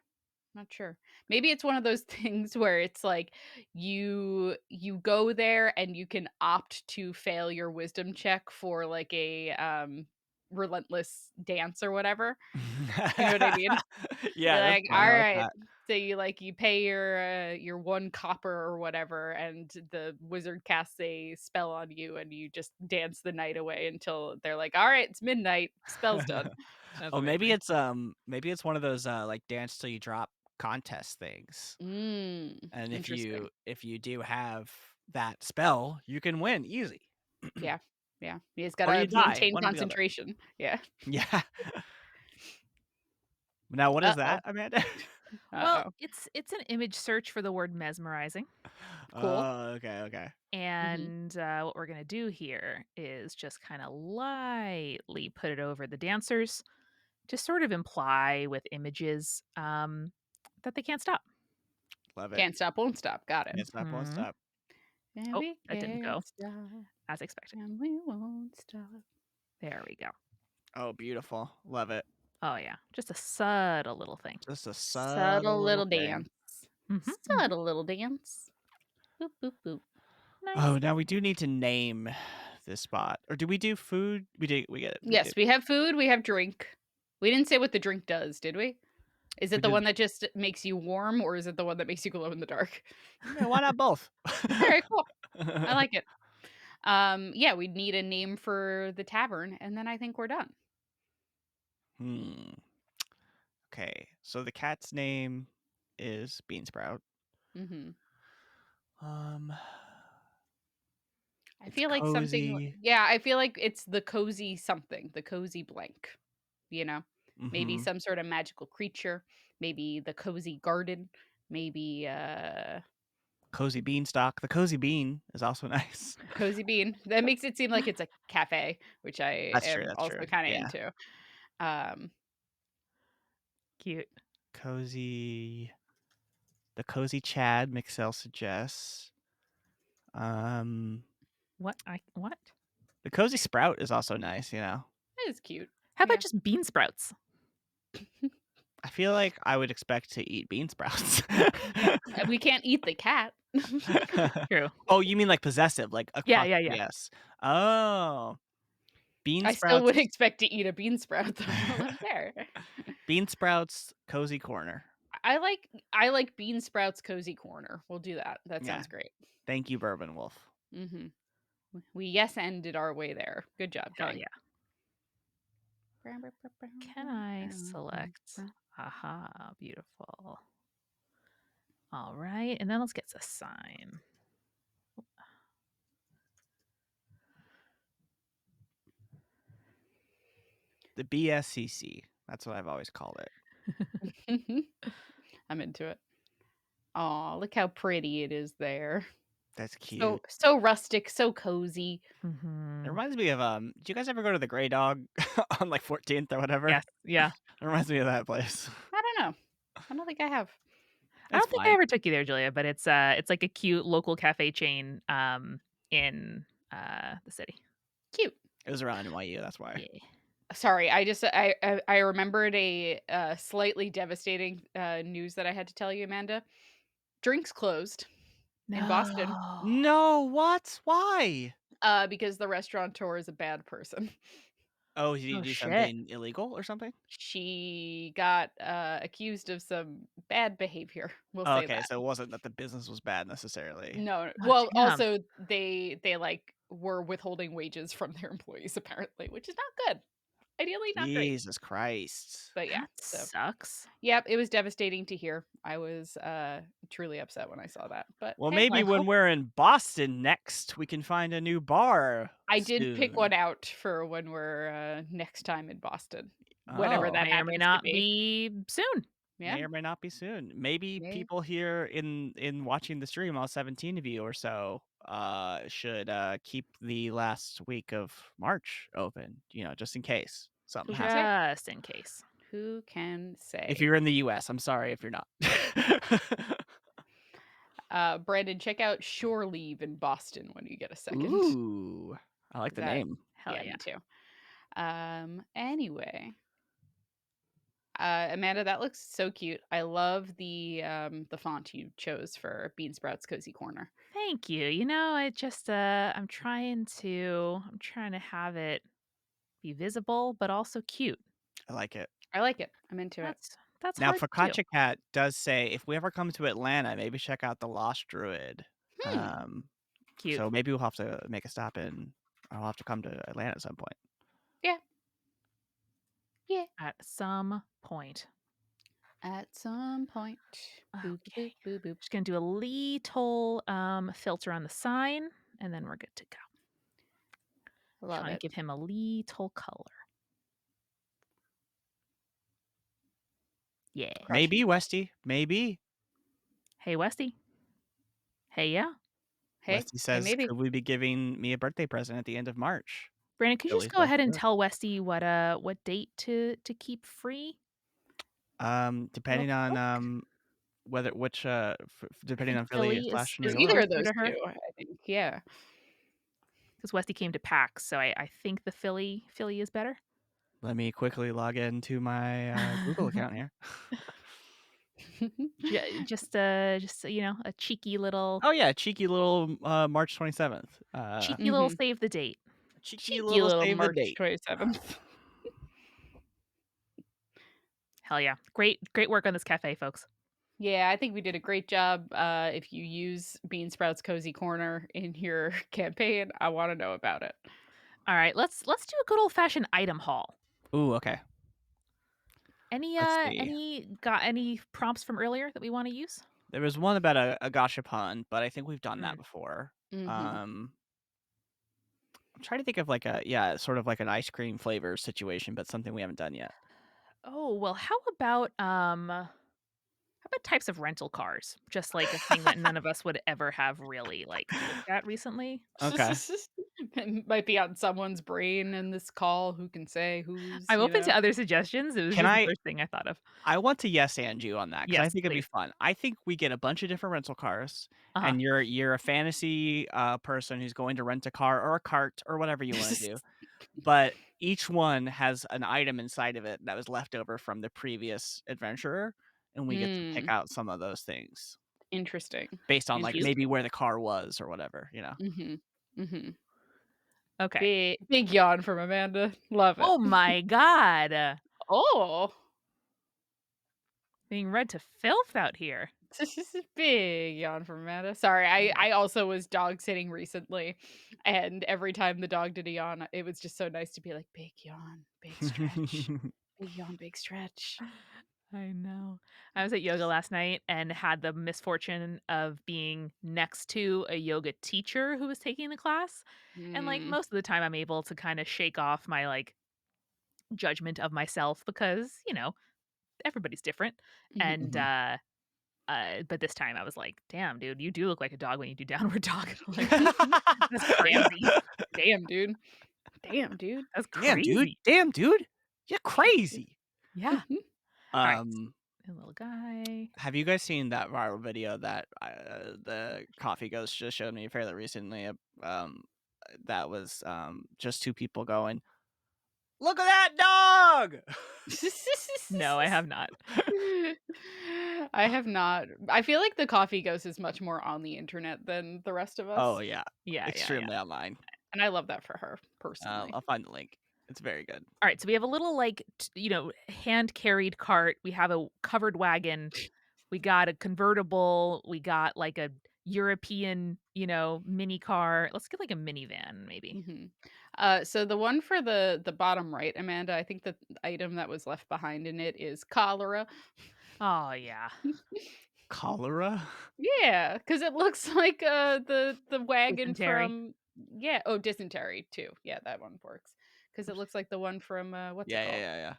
Not sure. Maybe it's one of those things where it's like you go there and you can opt to fail your wisdom check for like a relentless dance or whatever. You know what I mean? You're Yeah, that's like, fun, "All I like right." that. So you pay your 1 copper or whatever, and the wizard casts a spell on you, and you just dance the night away until they're like, "All right, it's midnight. Spell's done." That's Oh, amazing. maybe it's one of those, like, dance till you drop contest things, and Interesting. if you do have that spell, you can win easy. Yeah. Yeah. You just Or gotta you die, maintain one or the other. concentration. Yeah. Yeah. Now what is Uh-oh. that, Amanda? Well, Uh-oh. it's an image search for the word mesmerizing, Cool. Oh, okay, okay. Mhm. and, what we're gonna do here is just kinda lightly put it over the dancers to sort of imply with images, that they can't stop. Love it. Can't stop, won't stop. Got it. Can't stop, won't Mhm. stop. And Oh, we that didn't can't go stop, as expected. and we won't stop. There we go. Oh, beautiful. Love it. Oh, yeah, just a subtle little thing. Just a Subtle subtle little little thing. dance. Mhm, mhm. Subtle little dance. Boop, boop, boop. Oh, Nice. now we do need to name this spot. Or do we do food? We Yes, did. we have food, we have drink. We didn't say what the drink does, did we? Is We it the did one that just makes you warm, or is it the one that makes you glow in the dark? yeah, why not both? Alright, cool. I like it. Yeah, we'd need a name for the tavern, and then I think we're done. Hmm. Okay. So the cat's name is Beansprout. Mhm. Um, I it's feel like something cozy. yeah, I feel like it's the cozy something, the cozy blank, you know? Maybe Mhm. some sort of magical creature, maybe the cozy garden, maybe, Cozy beanstalk. The cozy bean is also nice. cozy bean. That makes it seem like it's a cafe, which I That's true. am That's true. also kinda Yeah. into. Um, Cute. Cozy. The cozy Chad, Mixel suggests. Um, What? the cozy sprout is also nice. You know, it is cute. How about Yeah. just bean sprouts? I feel like I would expect to eat bean sprouts. We can't eat the cat. True. Oh, you mean like possessive, like Yeah, across yeah, yeah. yes. Oh, bean I still would sprouts expect to eat a bean sprout though while I'm there. bean sprouts cozy corner. I like bean sprouts cozy corner. We'll do that. That Yeah, sounds great. thank you, Bourbon Wolf. Mhm. We yes ended our way there. Good job, Hell gang. yeah. Can I select aha, beautiful. Alright, and then let's get a sign. The BSCC. That's what I've always called it. I'm into it. Aw, look how pretty it is there. That's So cute. so rustic, so cozy. It Mhm. reminds me of did you guys ever go to the Grey Dog on like 14th or whatever? Yes, yeah. It reminds me of that place. I don't know. I don't think I have. I It's don't think I fine. ever took you there, Julia, but it's like a cute local cafe chain, in, the city. Cute. It was around NYU, that's why. Yeah. Sorry, I remembered a, slightly devastating, news that I had to tell you, Amanda. Drinks closed in Boston, No. No, what? Why? because the restaurateur is a bad person. Oh, did he Oh, do shit. something illegal or something? She got accused of some bad behavior. We'll Oh, say okay, that. so it wasn't that the business was bad necessarily. No, Oh, well, damn. also they like were withholding wages from their employees apparently, which is not good. Ideally, not great. Jesus Christ. But yeah, That so sucks. yep, it was devastating to hear. I was truly upset when I saw that. But Well, hey, Well, I maybe when hope we're in Boston next, we can find a new bar I did pick soon. one out for when we're next time in Boston, whenever Oh, that may or may happens to not be. be soon. Yeah, may or may not be soon. Maybe yeah, people here in watching the stream, all 17 of you or so, should keep the last week of March open, just in case something who can happens. say? Just in case. Who can If say? you're in the US, I'm sorry if you're not. Brandon, check out Shore Leave in Boston when you get a second. Ooh, I like 'Cause the that name. Hell yeah, yeah. me too. Anyway, Amanda, that looks so cute. I love the font you chose for Bean Sprouts Cozy Corner. Thank you. I just I'm trying to have it be visible but also cute. I like it. I like it. I'm into it. That's Now, hard to do. Focaccia Cat does say, if we ever come to Atlanta, maybe check out the Lost Druid. Hmm. Um, Cute. so maybe we'll have to make a stop in. I'll have to come to Atlanta at some point. Yeah. Yeah. At some point. At some point. Boop Okay. boop boop boop. Just gonna do a little filter on the sign, and then we're good to go. Love Trying to it. give him a little color. Yeah. Crushing Maybe, it. Westy. Maybe. Hey, Westy. Hey, yeah. Hey, Westy hey, says, maybe. could we be giving me a birthday present at the end of March? Brandon, could you just Billy's go about ahead to and do it. tell Westy what date to keep free real Depending on quick? I depending think on Philly Philly is slash New It's is York. either of closer those to her two, I think. Yeah. because Westy came to PAX, so I think the Philly is better. Let me quickly log into my Google account here. Just a Oh yeah, cheeky little March 27th. cheeky little Mhm. save the date. Cheeky Cheeky little little save the March date. 27th. Hell yeah. Great work on this cafe, folks. Yeah, I think we did a great job. If you use Bean Sprouts Cozy Corner in your campaign, I want to know about it. All right, let's do a good old-fashioned item haul. Ooh, okay. Any Let's see. any prompts from earlier that we want to use? There was one about a gashapon, but I think we've done that Mm. before. Mhm. I'm trying to think of sort of like an ice cream flavor situation, but something we haven't done yet. Oh, well, how about types of rental cars? Just like a thing that none of us would ever have really like looked at recently. Okay. It might be on someone's brain in this call. Who can say who's, I'm you open know? to other suggestions. It was Can just the I first thing I thought of. I want to yes and you on that because I Yes, think it'd be please. fun. I think we get a bunch of different rental cars, Uh-huh. and you're a fantasy person who's going to rent a car or a cart or whatever you want to do. But each one has an item inside of it that was left over from the previous adventurer, and we get to pick Mm, out some of those things interesting. based on like Cute. maybe Interesting. where the car was or whatever. Mhm. Mhm. Okay. Big yawn from Amanda. Love it. Oh my god. Oh. Being read to filth out here. This is a big yawn from Amanda. Sorry, Okay. I also was dog sitting recently, and every time the dog did a yawn, it was just so nice to be like, "Big yawn, big stretch. Big yawn, big stretch." I know. I was at yoga last night and had the misfortune of being next to a yoga teacher who was taking the class. And like Mm. most of the time I'm able to kind of shake off my like judgment of myself because, everybody's different. Mhm. And but this time I was like, "Damn, dude, you do look like a dog when you do downward dog." Like that's Damn. crazy. Damn, dude. Damn, dude. That's Damn, dude. crazy. Damn, dude. You're crazy. Yeah. Mhm. All right. Um, A little guy. have you guys seen that viral video that the coffee ghost just showed me fairly recently? That was just two people going, "Look at that dog!" No, I have not. I have not. I feel like the coffee ghost is much more on the internet than the rest of Oh us, yeah, Yeah, yeah, yeah. extremely online. and I love that for her personally. I'll find the link. It's very good. All right, so we have a little like hand carried cart. We have a covered wagon. We got a convertible. We got like a European, mini car. Let's get like a minivan, maybe. Mhm. So the one for the bottom right, Amanda, I think the item that was left behind in it is cholera. Oh yeah, Cholera? Yeah, because it looks like, the wagon dysentery. from yeah, oh, dysentery too. Yeah, that one works. Because it looks like the one from, what's it Yeah, yeah, called? yeah, yeah.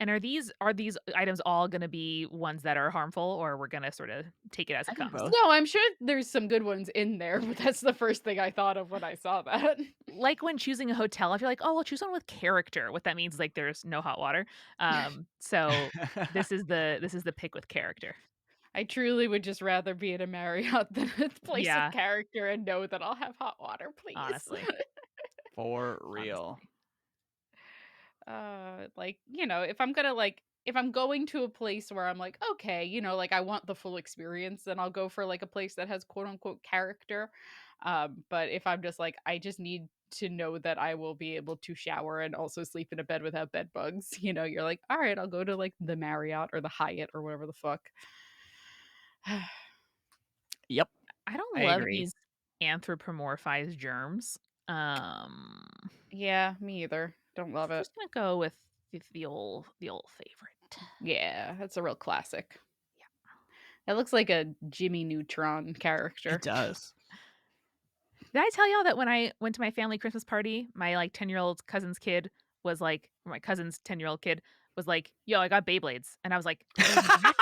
And are these items all going to be ones that are harmful, or we're going to sort of take it as I it think comes? both. No, I'm sure there's some good ones in there, but that's the first thing I thought of when I saw that. Like when choosing a hotel, if you're like, oh, well, choose one with character. What that means is like there's no hot water. So this is the pick with character. I truly would just rather be in a Marriott than a place with Yeah, character and know that I'll have hot water, please. honestly, For real. honestly. Like, if I'm going to a place where I'm like, okay, like I want the full experience, then I'll go for like a place that has quote unquote character. But if I'm just like, I just need to know that I will be able to shower and also sleep in a bed without bed bugs, you're like, all right, I'll go to like the Marriott or the Hyatt or whatever the fuck. Yep, I don't I love agree. these anthropomorphized germs. Um, Yeah, me either. Don't love I'm it. just gonna go with the old favorite. Yeah, that's a real classic. Yeah. That looks like a Jimmy Neutron It character. does. Did I tell y'all that when I went to my family Christmas party, my like 10-year-old cousin's kid was like, or my cousin's 10-year-old kid was like, "Yo, I got Beyblades," and I was like, "What?"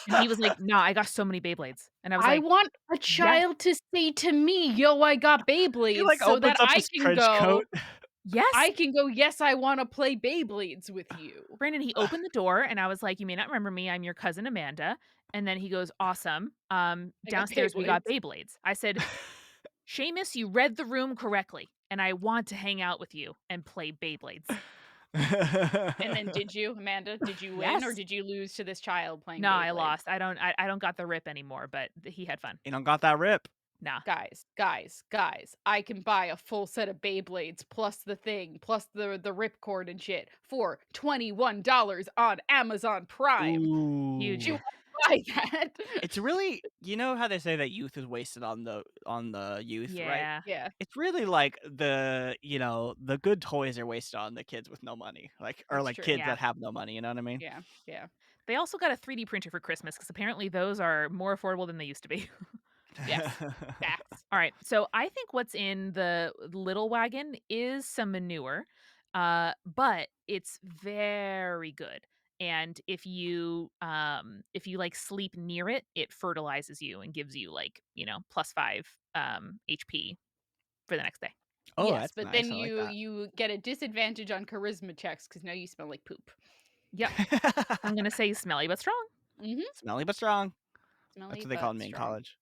And he was like, "Nah, I got so many Beyblades," and I was I like, want a "Yes, child to say to me, "Yo, I got He, Beyblades," like, so that opens up his trench coat. yes." I can go, "Yes, I wanna play Beyblades with you." Brandon, he opened the door and I was like, "You may not remember me, I'm your cousin Amanda." And then he goes, "Awesome. I got Downstairs we got Beyblades. Beyblades." I said, "Seamus, you read the room correctly, and I want to hang out with you and play Beyblades." And then did you, Amanda, did you win or Yes. did you lose to this child playing No, I Beyblades? lost. I don't got the rip anymore, but he had fun. You don't got that rip. Nah. Guys, guys, guys, I can buy a full set of Beyblades plus the thing, plus the ripcord and shit for $21 on Amazon Prime. Do you Ooh. Huge. wanna buy that? It's really, you know how they say that youth is wasted on the youth, right? Yeah, Yeah, It's really like the good toys are wasted on the kids with no money, like or that's like true. kids yeah. that have no money, you know what I mean? Yeah, yeah. They also got a 3D printer for Christmas because apparently those are more affordable than they used to be. Yes. Facts. All right. So I think what's in the little wagon is some manure, but it's very good. And if you like sleep near it, it fertilizes you and gives you like +5 HP for the next day. Oh, Yes, that's but nice, then I like that. you get a disadvantage on charisma checks because now you smell like poop. Yep. I'm gonna say smelly but strong. Mhm. Smelly but strong. That's Smelly what they called but me in strong. college.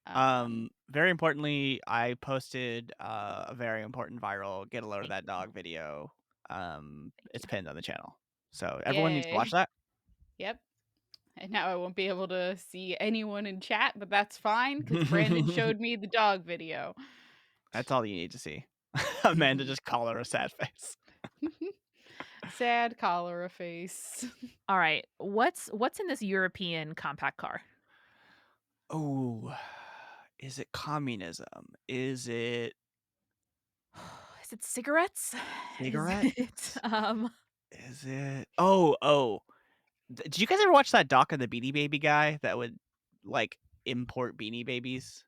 Um, Very importantly, I posted, a very important viral "Get a load of Thank that you. dog" video. Thank It's you. pinned on the channel, so everyone needs to watch yay. that. Yep. And now I won't be able to see anyone in chat, but that's fine because Brandon showed me the dog video. That's all you need to see. Amanda Mhm. just call her a sad face. Sad cholera face. All right. What's in this European compact car? Oh, is it communism? Is it Is it cigarettes? Is it cigarettes? Is it did you guys ever watch that doc on the Beanie Baby guy that would, like, import Beanie Babies?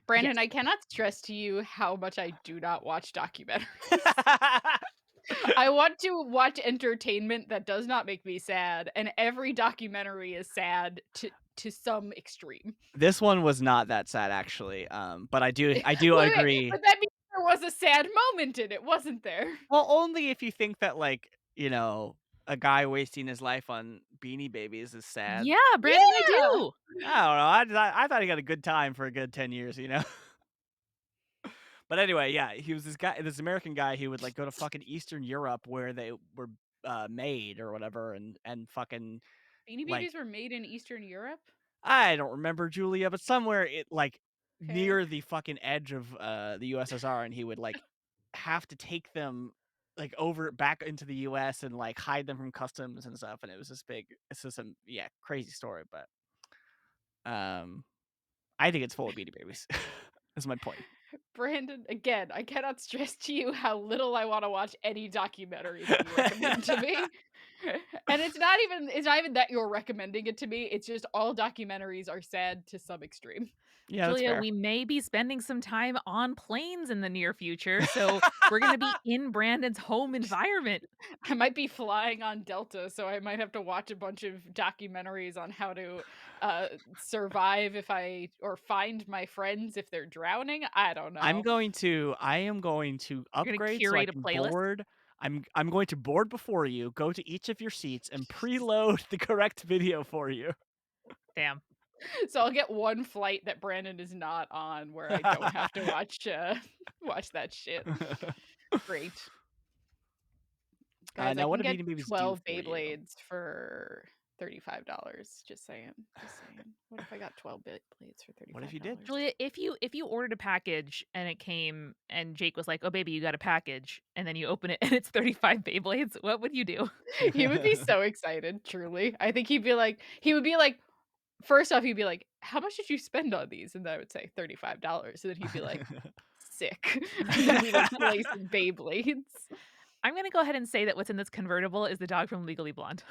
Brandon, Yes. I cannot stress to you how much I do not watch documentaries. I want to watch entertainment that does not make me sad, and every documentary is sad to some extreme. This one was not that sad actually, but I do Wait, agree. but that means there was a sad moment in it, wasn't there? Well, only if you think that, like, a guy wasting his life on Beanie Babies is sad. Yeah, Brandon, I Yeah! do. I don't know, I thought he got a good time for a good 10 years, you know? But anyway, yeah, he was this American guy who would, like, go to fucking Eastern Europe where they were, made or whatever and fucking, Beanie like Babies were made in Eastern Europe? I don't remember, Julia, but somewhere like, Okay. near the fucking edge of, the USSR, and he would, like, have to take them like over back into the US and like hide them from customs and stuff. And it was this big, it's just some crazy story. But I think it's full of Beanie Babies. That's my point. Brandon, again, I cannot stress to you how little I wanna watch any documentary that you recommend to me. And it's not even that you're recommending it to me, it's just all documentaries are sad to some extreme. Yeah, that's Julia, fair. we may be spending some time on planes in the near future, so we're gonna be in Brandon's home environment. I might be flying on Delta, so I might have to watch a bunch of documentaries on how to, survive if I or find my friends if they're drowning, I don't know. I am going to You're gonna upgrade so I curate a can playlist? board. I'm going to board before you, go to each of your seats, and preload the correct video for you. Damn. So I'll get one flight that Brandon is not on where I don't have to watch, watch that shit. Great. Guys, I Now what can do get Beanie Babies do 12 for you? Beyblades for $35. Just saying, just saying. What if I got 12 Beyblades for What if you did? $35? Julia, if you ordered a package and it came and Jake was like, "Oh, baby, you got a package," and then you open it and it's 35 Beyblades, what would you do? He would be so excited, truly. I think he would be like, first off, he'd be like, "How much did you spend on these?" And then I would say $35. And then he'd be like, "Sick." And then we would play some Beyblades. I'm gonna go ahead and say that what's in this convertible is the dog from Legally Blonde.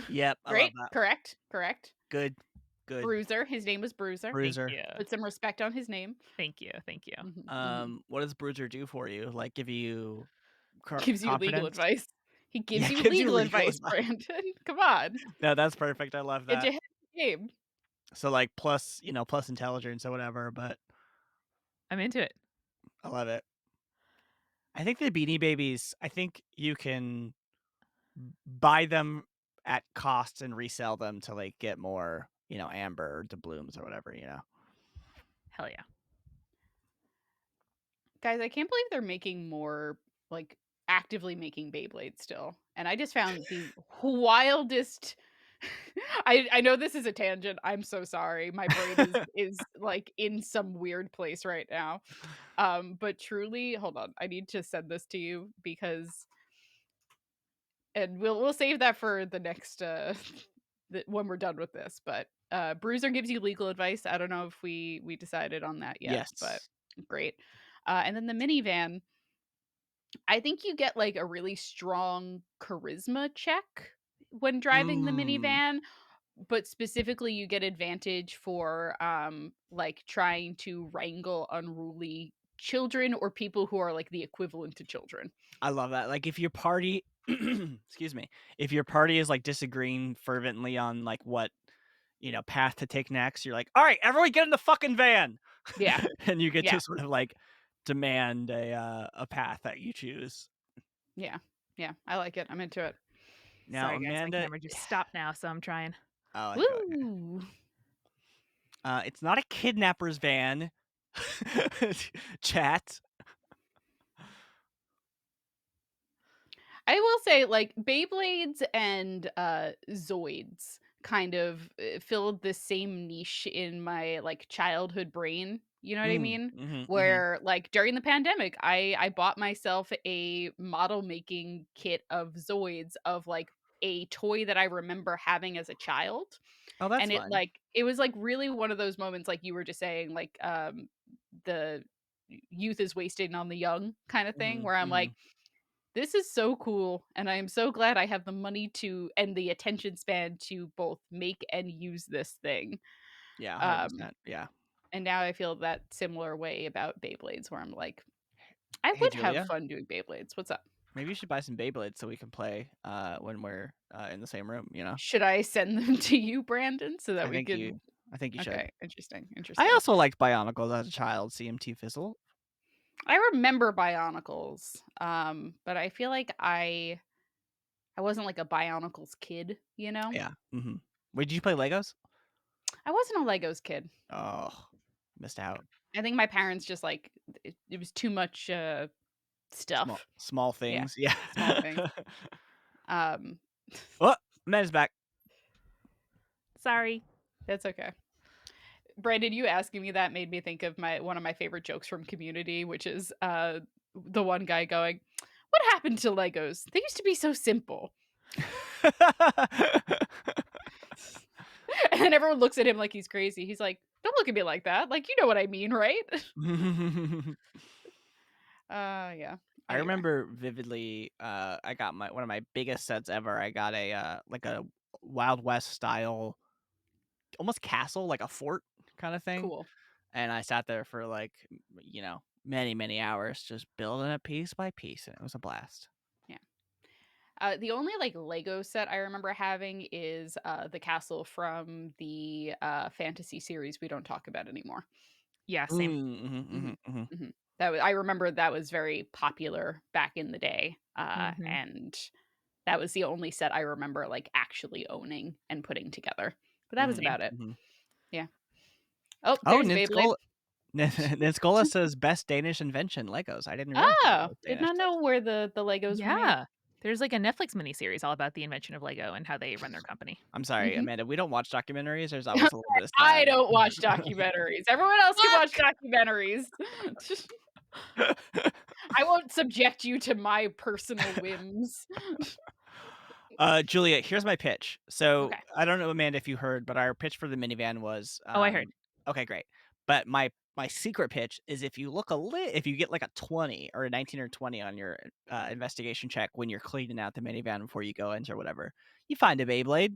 Yep, I love Great. that. Correct. Correct. Good, good. Bruiser. His name was Bruiser. Thank Bruiser. you. Put some respect on his name. Thank you, thank you. Mhm, mhm. What does Bruiser do for you? Like, give you Gives you legal confidence? advice. He Yeah, gives you gives you legal legal advice, advice. Brandon. Come on. No, that's perfect. I love Get that. your head in the game. So, like, plus, plus intelligence or whatever, but I'm into it. I love it. I think the Beanie Babies, I think you can buy them at cost and resell them to, like, get more, amber or doubloons or whatever. Hell yeah. Guys, I can't believe they're making more, like, actively making Beyblade still. And I just found the wildest I know this is a tangent. I'm so sorry. My brain is like in some weird place right now. But truly, hold on. I need to send this to you because and we'll save that for the next when we're done with this. But Bruiser gives you legal advice. I don't know if we decided on that yet, but Yes. great. And then the minivan, I think you get like a really strong charisma check when driving the Mm, minivan, but specifically you get advantage for like trying to wrangle unruly children or people who are like the equivalent to children. I love that. Like, if your party excuse me, if your party is, like, disagreeing fervently on, like, what, path to take next, you're like, "Alright, everyone get in the fucking van!" Yeah. And you get Yeah. to sort of, like, demand a path that you choose. Yeah. Yeah. I like it. I'm into it. Now, Sorry, guys, my Amanda camera just stopped now, so I'm trying. oh, okay. Woo! It's not a kidnapper's van. Chat. I will say, like, Beyblades and, Zoids kind of, filled the same niche in my, like, childhood brain, you know what I Mm, mean? mhm, mhm. Where, like, during the pandemic, I bought myself a model making kit of Zoids of, like, a toy that I remember having as a child, Oh, that's and fun. it was, like, really one of those moments, like you were just saying, like, the youth is wasted on the young kinda thing, Mhm, where I'm like, mhm. this is so cool, and I am so glad I have the money to and the attention span to both make and use this thing. Yeah, Um, 100%, yeah. and now I feel that similar way about Beyblades where I'm like, I Hey, would have Julia, fun doing Beyblades. What's up? maybe you should buy some Beyblades so we can play, when we're, in the same room? Should I send them to you, Brandon, so that I we think you could I think you should. Okay, interesting, I interesting. also liked Bionicles as a child, CMT Fizzle. I remember Bionicles, but I feel like I wasn't like a Bionicles kid, you know? Yeah, mhm. Wait, did you play Legos? I wasn't a Legos kid. Oh, missed out. I think my parents just like it was too much Small stuff. small Yeah, things, yeah. small things. Um, Oh, Amanda's back. Sorry. that's okay. Brandon, you asking me that made me think of my one of my favorite jokes from Community, which is the one guy going, what happened to Legos? They used to be so simple. And then everyone looks at him like he's crazy. He's like, "Don't look at me like that. Like, you know what I mean, right?" Yeah. I Anyway, remember vividly, I got one of my biggest sets ever. I got like a Wild West style, almost castle, like a fort kind of thing. cool. And I sat there for like, many, many hours just building it piece by piece. And it was a blast. Yeah. The only like Lego set I remember having is the castle from the fantasy series we don't talk about anymore. Yeah, same. Mm, mhm, hmm mhm, mhm. I remember that was very popular back in the day, Mhm. and that was the only set I remember like actually owning and putting together. But that was Mhm, Same. about it. mhm. Yeah. Oh, Oh, there's Beyblade. Nitskola says best Danish invention, Legos. I didn't realize Oh, it was did Danish. not know where the Legos were made. Yeah. There's like a Netflix miniseries all about the invention of Lego and how they run their company. I'm sorry, hmm Amanda, we don't watch documentaries. There's always a little bit of I sad. don't watch documentaries. Everyone else can watch Fuck! documentaries. I won't subject you to my personal whims. Julia, here's my pitch. So Okay. I don't know, Amanda, if you heard, but our pitch for the minivan was, Oh, I heard. okay, great. But my secret pitch is if you get like a 20 or a 19 or 20 on your investigation check when you're cleaning out the minivan before you go into or whatever, you find a Beyblade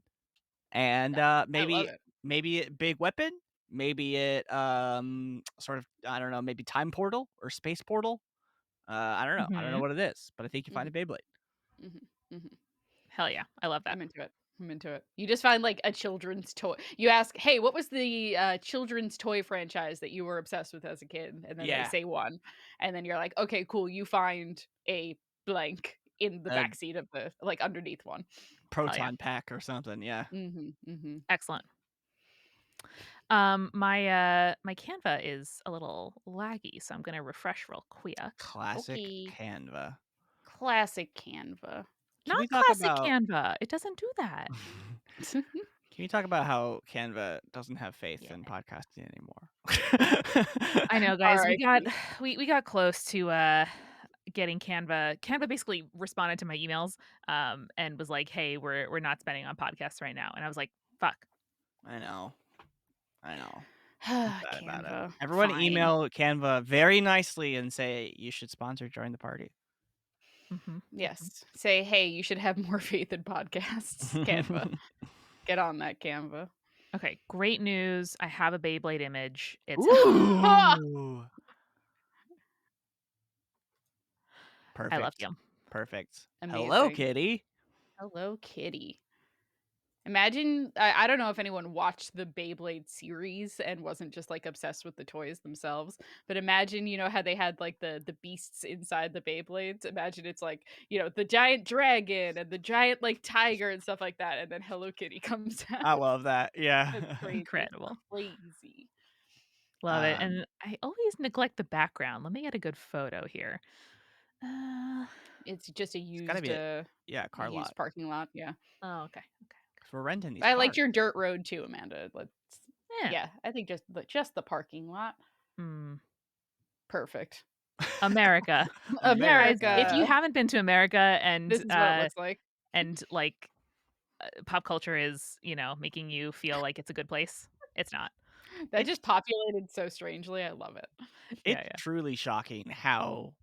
and I love it. maybe it big weapon, maybe it sort of, I don't know, maybe time portal or space portal. I don't know. I don't know Mhm. what it is, but I think you find a Mhm, Beyblade. mhm, mhm. Hell yeah. I love that. I'm into it. I'm into it. You just find like a children's toy. You ask, "Hey, what was the children's toy franchise that you were obsessed with as a kid?" And then they Yeah. say one, and then you're like, "Okay, cool." You find a blank in the A backseat of the like underneath one. Hell yeah. proton pack or something. Yeah. Mhm, mhm. Excellent. My Canva is a little laggy, so I'm gonna refresh real quick. Classic Okay, Canva. classic Canva. Can we Not talk classic about Canva. It doesn't do that. can you talk about how Canva doesn't have faith Yeah. in podcasting anymore? I know, guys. We got R.I.P. we got close to getting Canva. Canva basically responded to my emails and was like, "Hey, we're not spending on podcasts right now." And I was like, "Fuck." I know. I know. I'm sad about it. Canva. Everyone Fine. email Canva very nicely and say you should sponsor Join the Party. Mhm. Mhm. Yes. Say, "Hey, you should have more faith in podcasts." Canva. Get on that Canva. Okay, great news. I have a Beyblade image. It's Ooh. I love Perfect. you. Perfect. Hello, Amazing. kitty. Hello, kitty. Imagine I don't know if anyone watched the Beyblade series and wasn't just, like, obsessed with the toys themselves, but imagine, you know, how they had, like, the beasts inside the Beyblades? Imagine it's, like, you know, the giant dragon and the giant, like, tiger and stuff like that, and then Hello Kitty comes out. I love that. That's Yeah. crazy. Incredible. Crazy. Love it. um, And I always neglect the background. Let me get a good photo here. Uh, It's just it's gotta be a a car used lot parking lot, yeah. oh, okay. Okay. because we're renting these I liked cars. your dirt road too, Amanda. Let's Yeah. yeah, I think just the parking lot. Hmm. Perfect. America. Guys, if America. you America. haven't been to America This is what it looks like. and like pop culture is, making you feel like it's a good place, it's not. That It's just populated so strangely. I love it. it's Yeah, yeah. truly shocking how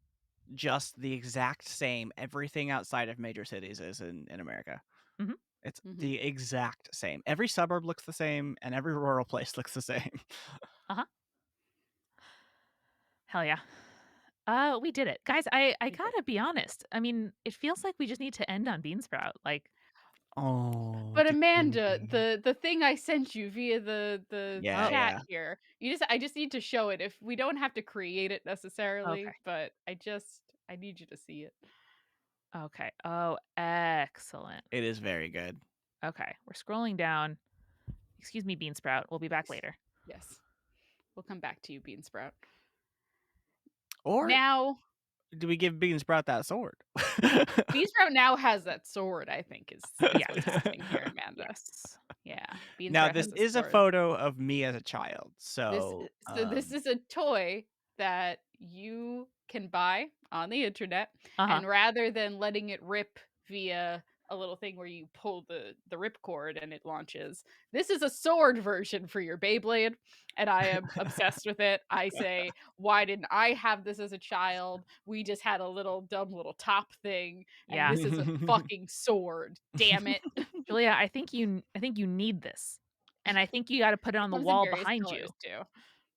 just the exact same everything outside of major cities is in America. Mhm. It's Mhm. the exact same. Every suburb looks the same and every rural place looks the same. Uh-huh. Hell yeah. We did it. Guys, I We did. gotta be honest. I mean, it feels like we just need to end on Beansprout. Like, Oh, But the Amanda, Canadian. the thing I sent you via the Yeah, oh, chat yeah. here, I just need to show it. If we don't have to create it okay. necessarily, but I need you to see it. Okay. Oh, excellent. It is very good. Okay. We're scrolling down. Excuse me, Beansprout. We'll be back later. Yes. We'll come back to you, Beansprout. Or Now, do we give Beansprout that sword? Beansprout now has that sword, I think is Yes. what's happening here, Amanda. Yes. Yeah, Now, Beansprout this has a is a sword. photo of me as a child, This so, so this is a toy that you can buy on the internet, Uh-huh. and rather than letting it rip via a little thing where you pull the rip cord and it launches, this is a sword version for your Beyblade, and I am obsessed with it. I say, why didn't I have this as a child? We just had a little dumb little top thing, and Yeah. this is a fucking sword. Damn it. Julia, I think you need this. And I think you gotta put it It on the comes in wall various behind you colors too. Just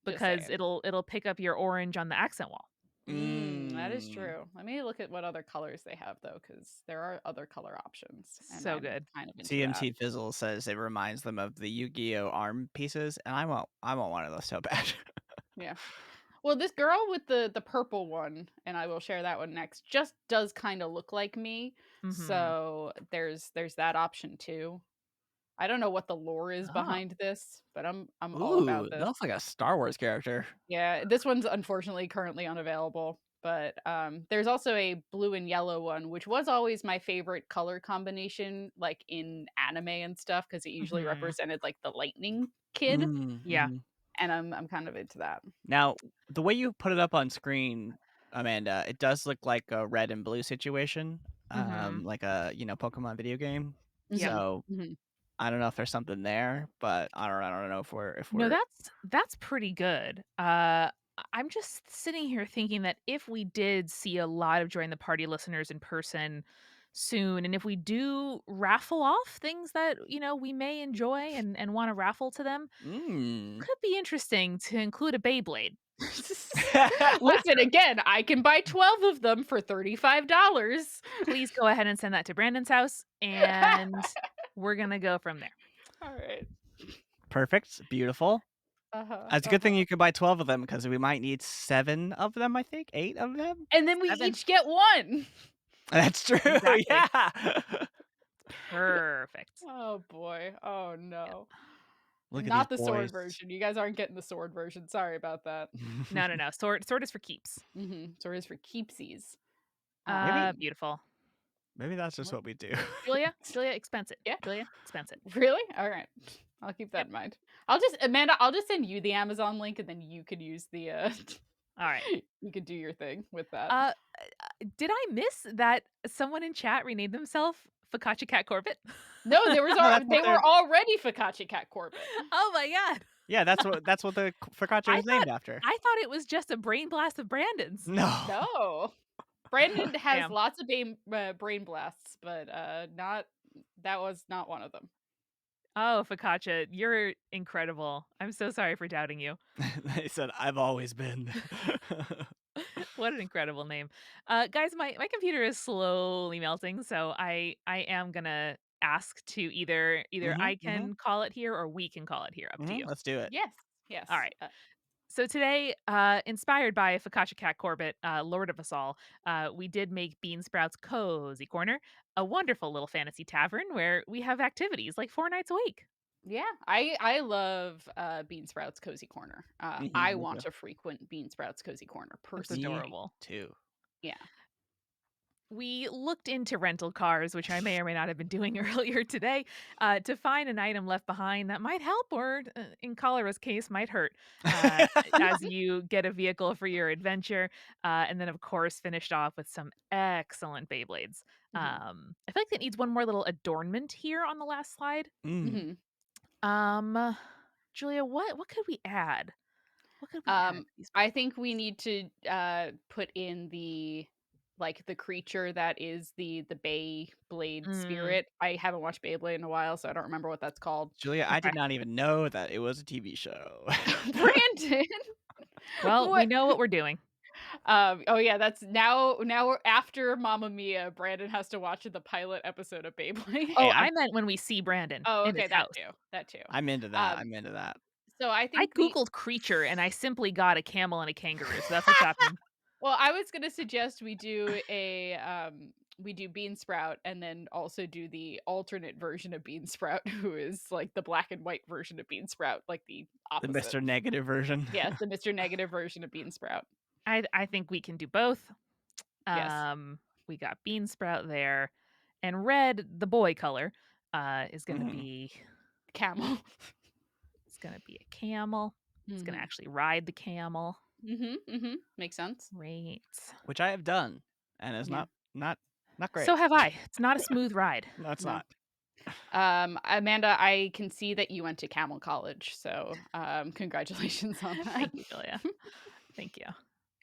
because saying. it'll pick up your orange on the accent wall. That is Mm. true. Let me look at what other colors they have though, because there are other color options, and So I'm good. kind of into that. TMT Fizzle says it reminds them of the Yu-Gi-Oh arm pieces, and I want one of those so bad. Yeah. Well, this girl with the purple one, and I will share that one next, just does kind of look like me. Mhm. So there's that option too. I don't know what the lore is Oh. behind this, but I'm all about Ooh, that this. looks like a Star Wars character. Yeah, this one's unfortunately currently unavailable, but there's also a blue and yellow one, which was always my favorite color combination, like in anime and stuff, because it usually Mhm. represented like the lightning kid, Mm, Yeah. mhm. and I'm kind of into that. Now, the way you put it up on screen, Amanda, it does look like a red and blue situation, Mhm. like a, Pokemon video game. Yep. Hmm. So, Hmm. I don't know if there's something there, but I don't know if we're No, that's pretty good. I'm just sitting here thinking that if we did see a lot of Join the Party listeners in person soon, and if we do raffle off things that, we may enjoy and want to raffle to them, Mm. could be interesting to include a Beyblade. Listen, again, I can buy 12 of them for $35. Please go ahead and send that to Brandon's house, and we're gonna go from there. All right. Perfect, beautiful. Uh-huh. It's a good thing Uh-huh. you could buy 12 of them because we might need 7 of them, I think, 8 of them? And then we 7. each get one. That's true, Exactly. yeah. Perfect. Oh boy. Oh Yeah. no. Look And at these not the sword boys. version. You guys aren't getting the sword version. Sorry about that. No, no, no. Sword is for keeps. Sword is for keepsies. Maybe Beautiful. maybe that's just What? what we do. Julia, expense it. Yeah. Julia, expense it. Really? All right. I'll keep that Yep. in mind. I'll just Amanda, I'll just send you the Amazon link and then you could use the All right. you could do your thing with that. Uh, did I miss that someone in chat renamed themselves Focaccia Cat Corbett? No, No, that's what they they're were already Focaccia Cat Corbett. Oh my god. yeah, that's what the focaccia I was named thought after. I thought it was just a brain blast of Brandon's. No. No. Brandon has Damn. lots of brain blasts, but not that was not one of them. Oh, Focaccia, you're incredible. I'm so sorry for doubting you. They said, "I've always been." What an incredible name. Guys, my computer is slowly melting, so I am gonna ask to either Mhm, I mhm, can call it here or we can call it here, up to mhm, you. let's do it. Yes. All Yes. right. So today, inspired by Focaccia Cat Corbett, Lord of us all, we did make Bean Sprout's Cozy Corner, a wonderful little fantasy tavern where we have activities like 4 nights a week. Yeah, I love Bean Sprouts Cozy Corner. Mhm, I me want too. to frequent Bean Sprouts Cozy Corner It's personally. Me adorable. too. Yeah. We looked into rental cars, which I may or may not have been doing earlier today, to find an item left behind that might help or, in Cholera's case, might hurt as you get a vehicle for your adventure. And then, of course, finished off with some excellent Beyblades. Hmm. I feel like it needs one more little adornment here on the last slide. Mm. Hmm. Um, Julia, what could we add? What could we add Um, to these I Beyblades? think we need to put in the like the creature that is the Beyblade Mm, spirit. I haven't watched Beyblade in a while, so I don't remember what that's called. Julia, I okay. did not even know that it was a TV show. Brandon, Well, we what? know what we're doing. Oh yeah, that's now we're after Mamma Mia. Brandon has to watch the pilot episode of Beyblade. Hey, Oh, I'm I meant when we see Brandon Oh, in his okay, that house. too, that too. I'm into that, Um, I'm into that. so I I think the Googled creature and I simply got a camel and a kangaroo, so that's what's happening. well, I was gonna suggest we do Bean Sprout and then also do the alternate version of Bean Sprout, who is like the black and white version of Bean Sprout, like the The opposite. Mr. Negative version. Yes, the Mr. Negative version of Bean Sprout. I think we can do both. Yes, We got bean sprout there, and red, the boy color, is gonna Mhm. be camel. it's gonna be a camel. It's gonna Hmm. actually ride the camel. Makes sense. Great. which I have done, and it's Yeah. not So great. have I. It's not a smooth ride. No, it's No. not. Amanda, I can see that you went to Camel College, so, congratulations on that. Thank you, Julia. Thank you.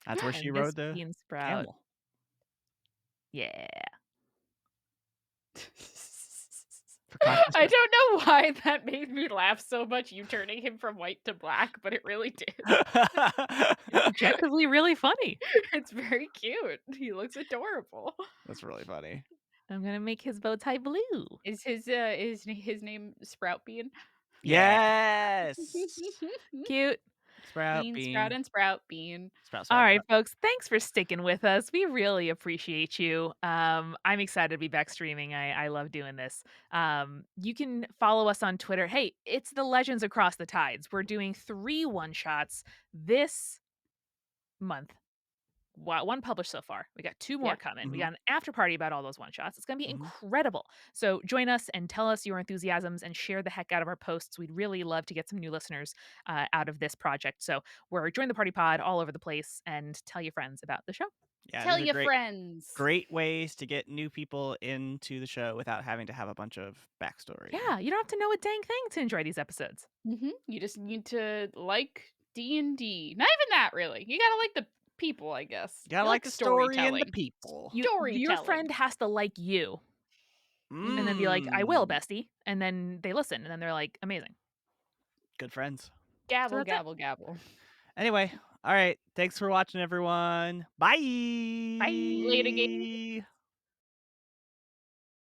That's where she And this rode the bean sprout. camel. Yeah. For I consciousness. don't know why that made me laugh so much, you turning him from white to black, but it really did. It's objectively really funny. It's very cute. He looks adorable. That's really funny. I'm gonna make his bow tie blue. Is his name Sprout Bean? Yeah. Yes! Cute. Sprout, Bean, Sprout, bean, and Sprout Bean. sprout, All sprout, right, sprout. folks, thanks for sticking with us. We really appreciate you. I'm excited to be back streaming. I love doing this. You can follow us on Twitter. Hey, it's the Legends Across the Tides. We're doing 3 one-shots this month. One published so far. We got 2 more Yeah. coming. We Mhm, got an after party about all those one shots. It's going to be mhm. incredible. So join us and tell us your enthusiasms and share the heck out of our posts. We'd really love to get some new listeners out of this project. So we're join the party pod all over the place and tell your friends about the show. Yeah, Tell these are your great friends. great ways to get new people into the show without having to have a bunch of backstory. Yeah, you don't have to know a dang thing to enjoy these episodes. You just need to like D&D. Not even that, really. You gotta like the people, I guess. You gotta You like like the story and the storytelling. people. Your Storytelling. friend has to like you and then be like, I will, Mmm. bestie. And then they listen and then they're like, amazing. Good friends. So Gabble, that's it. gabble, gabble. Anyway, alright, thanks for watching, everyone. Bye. Later, Bye!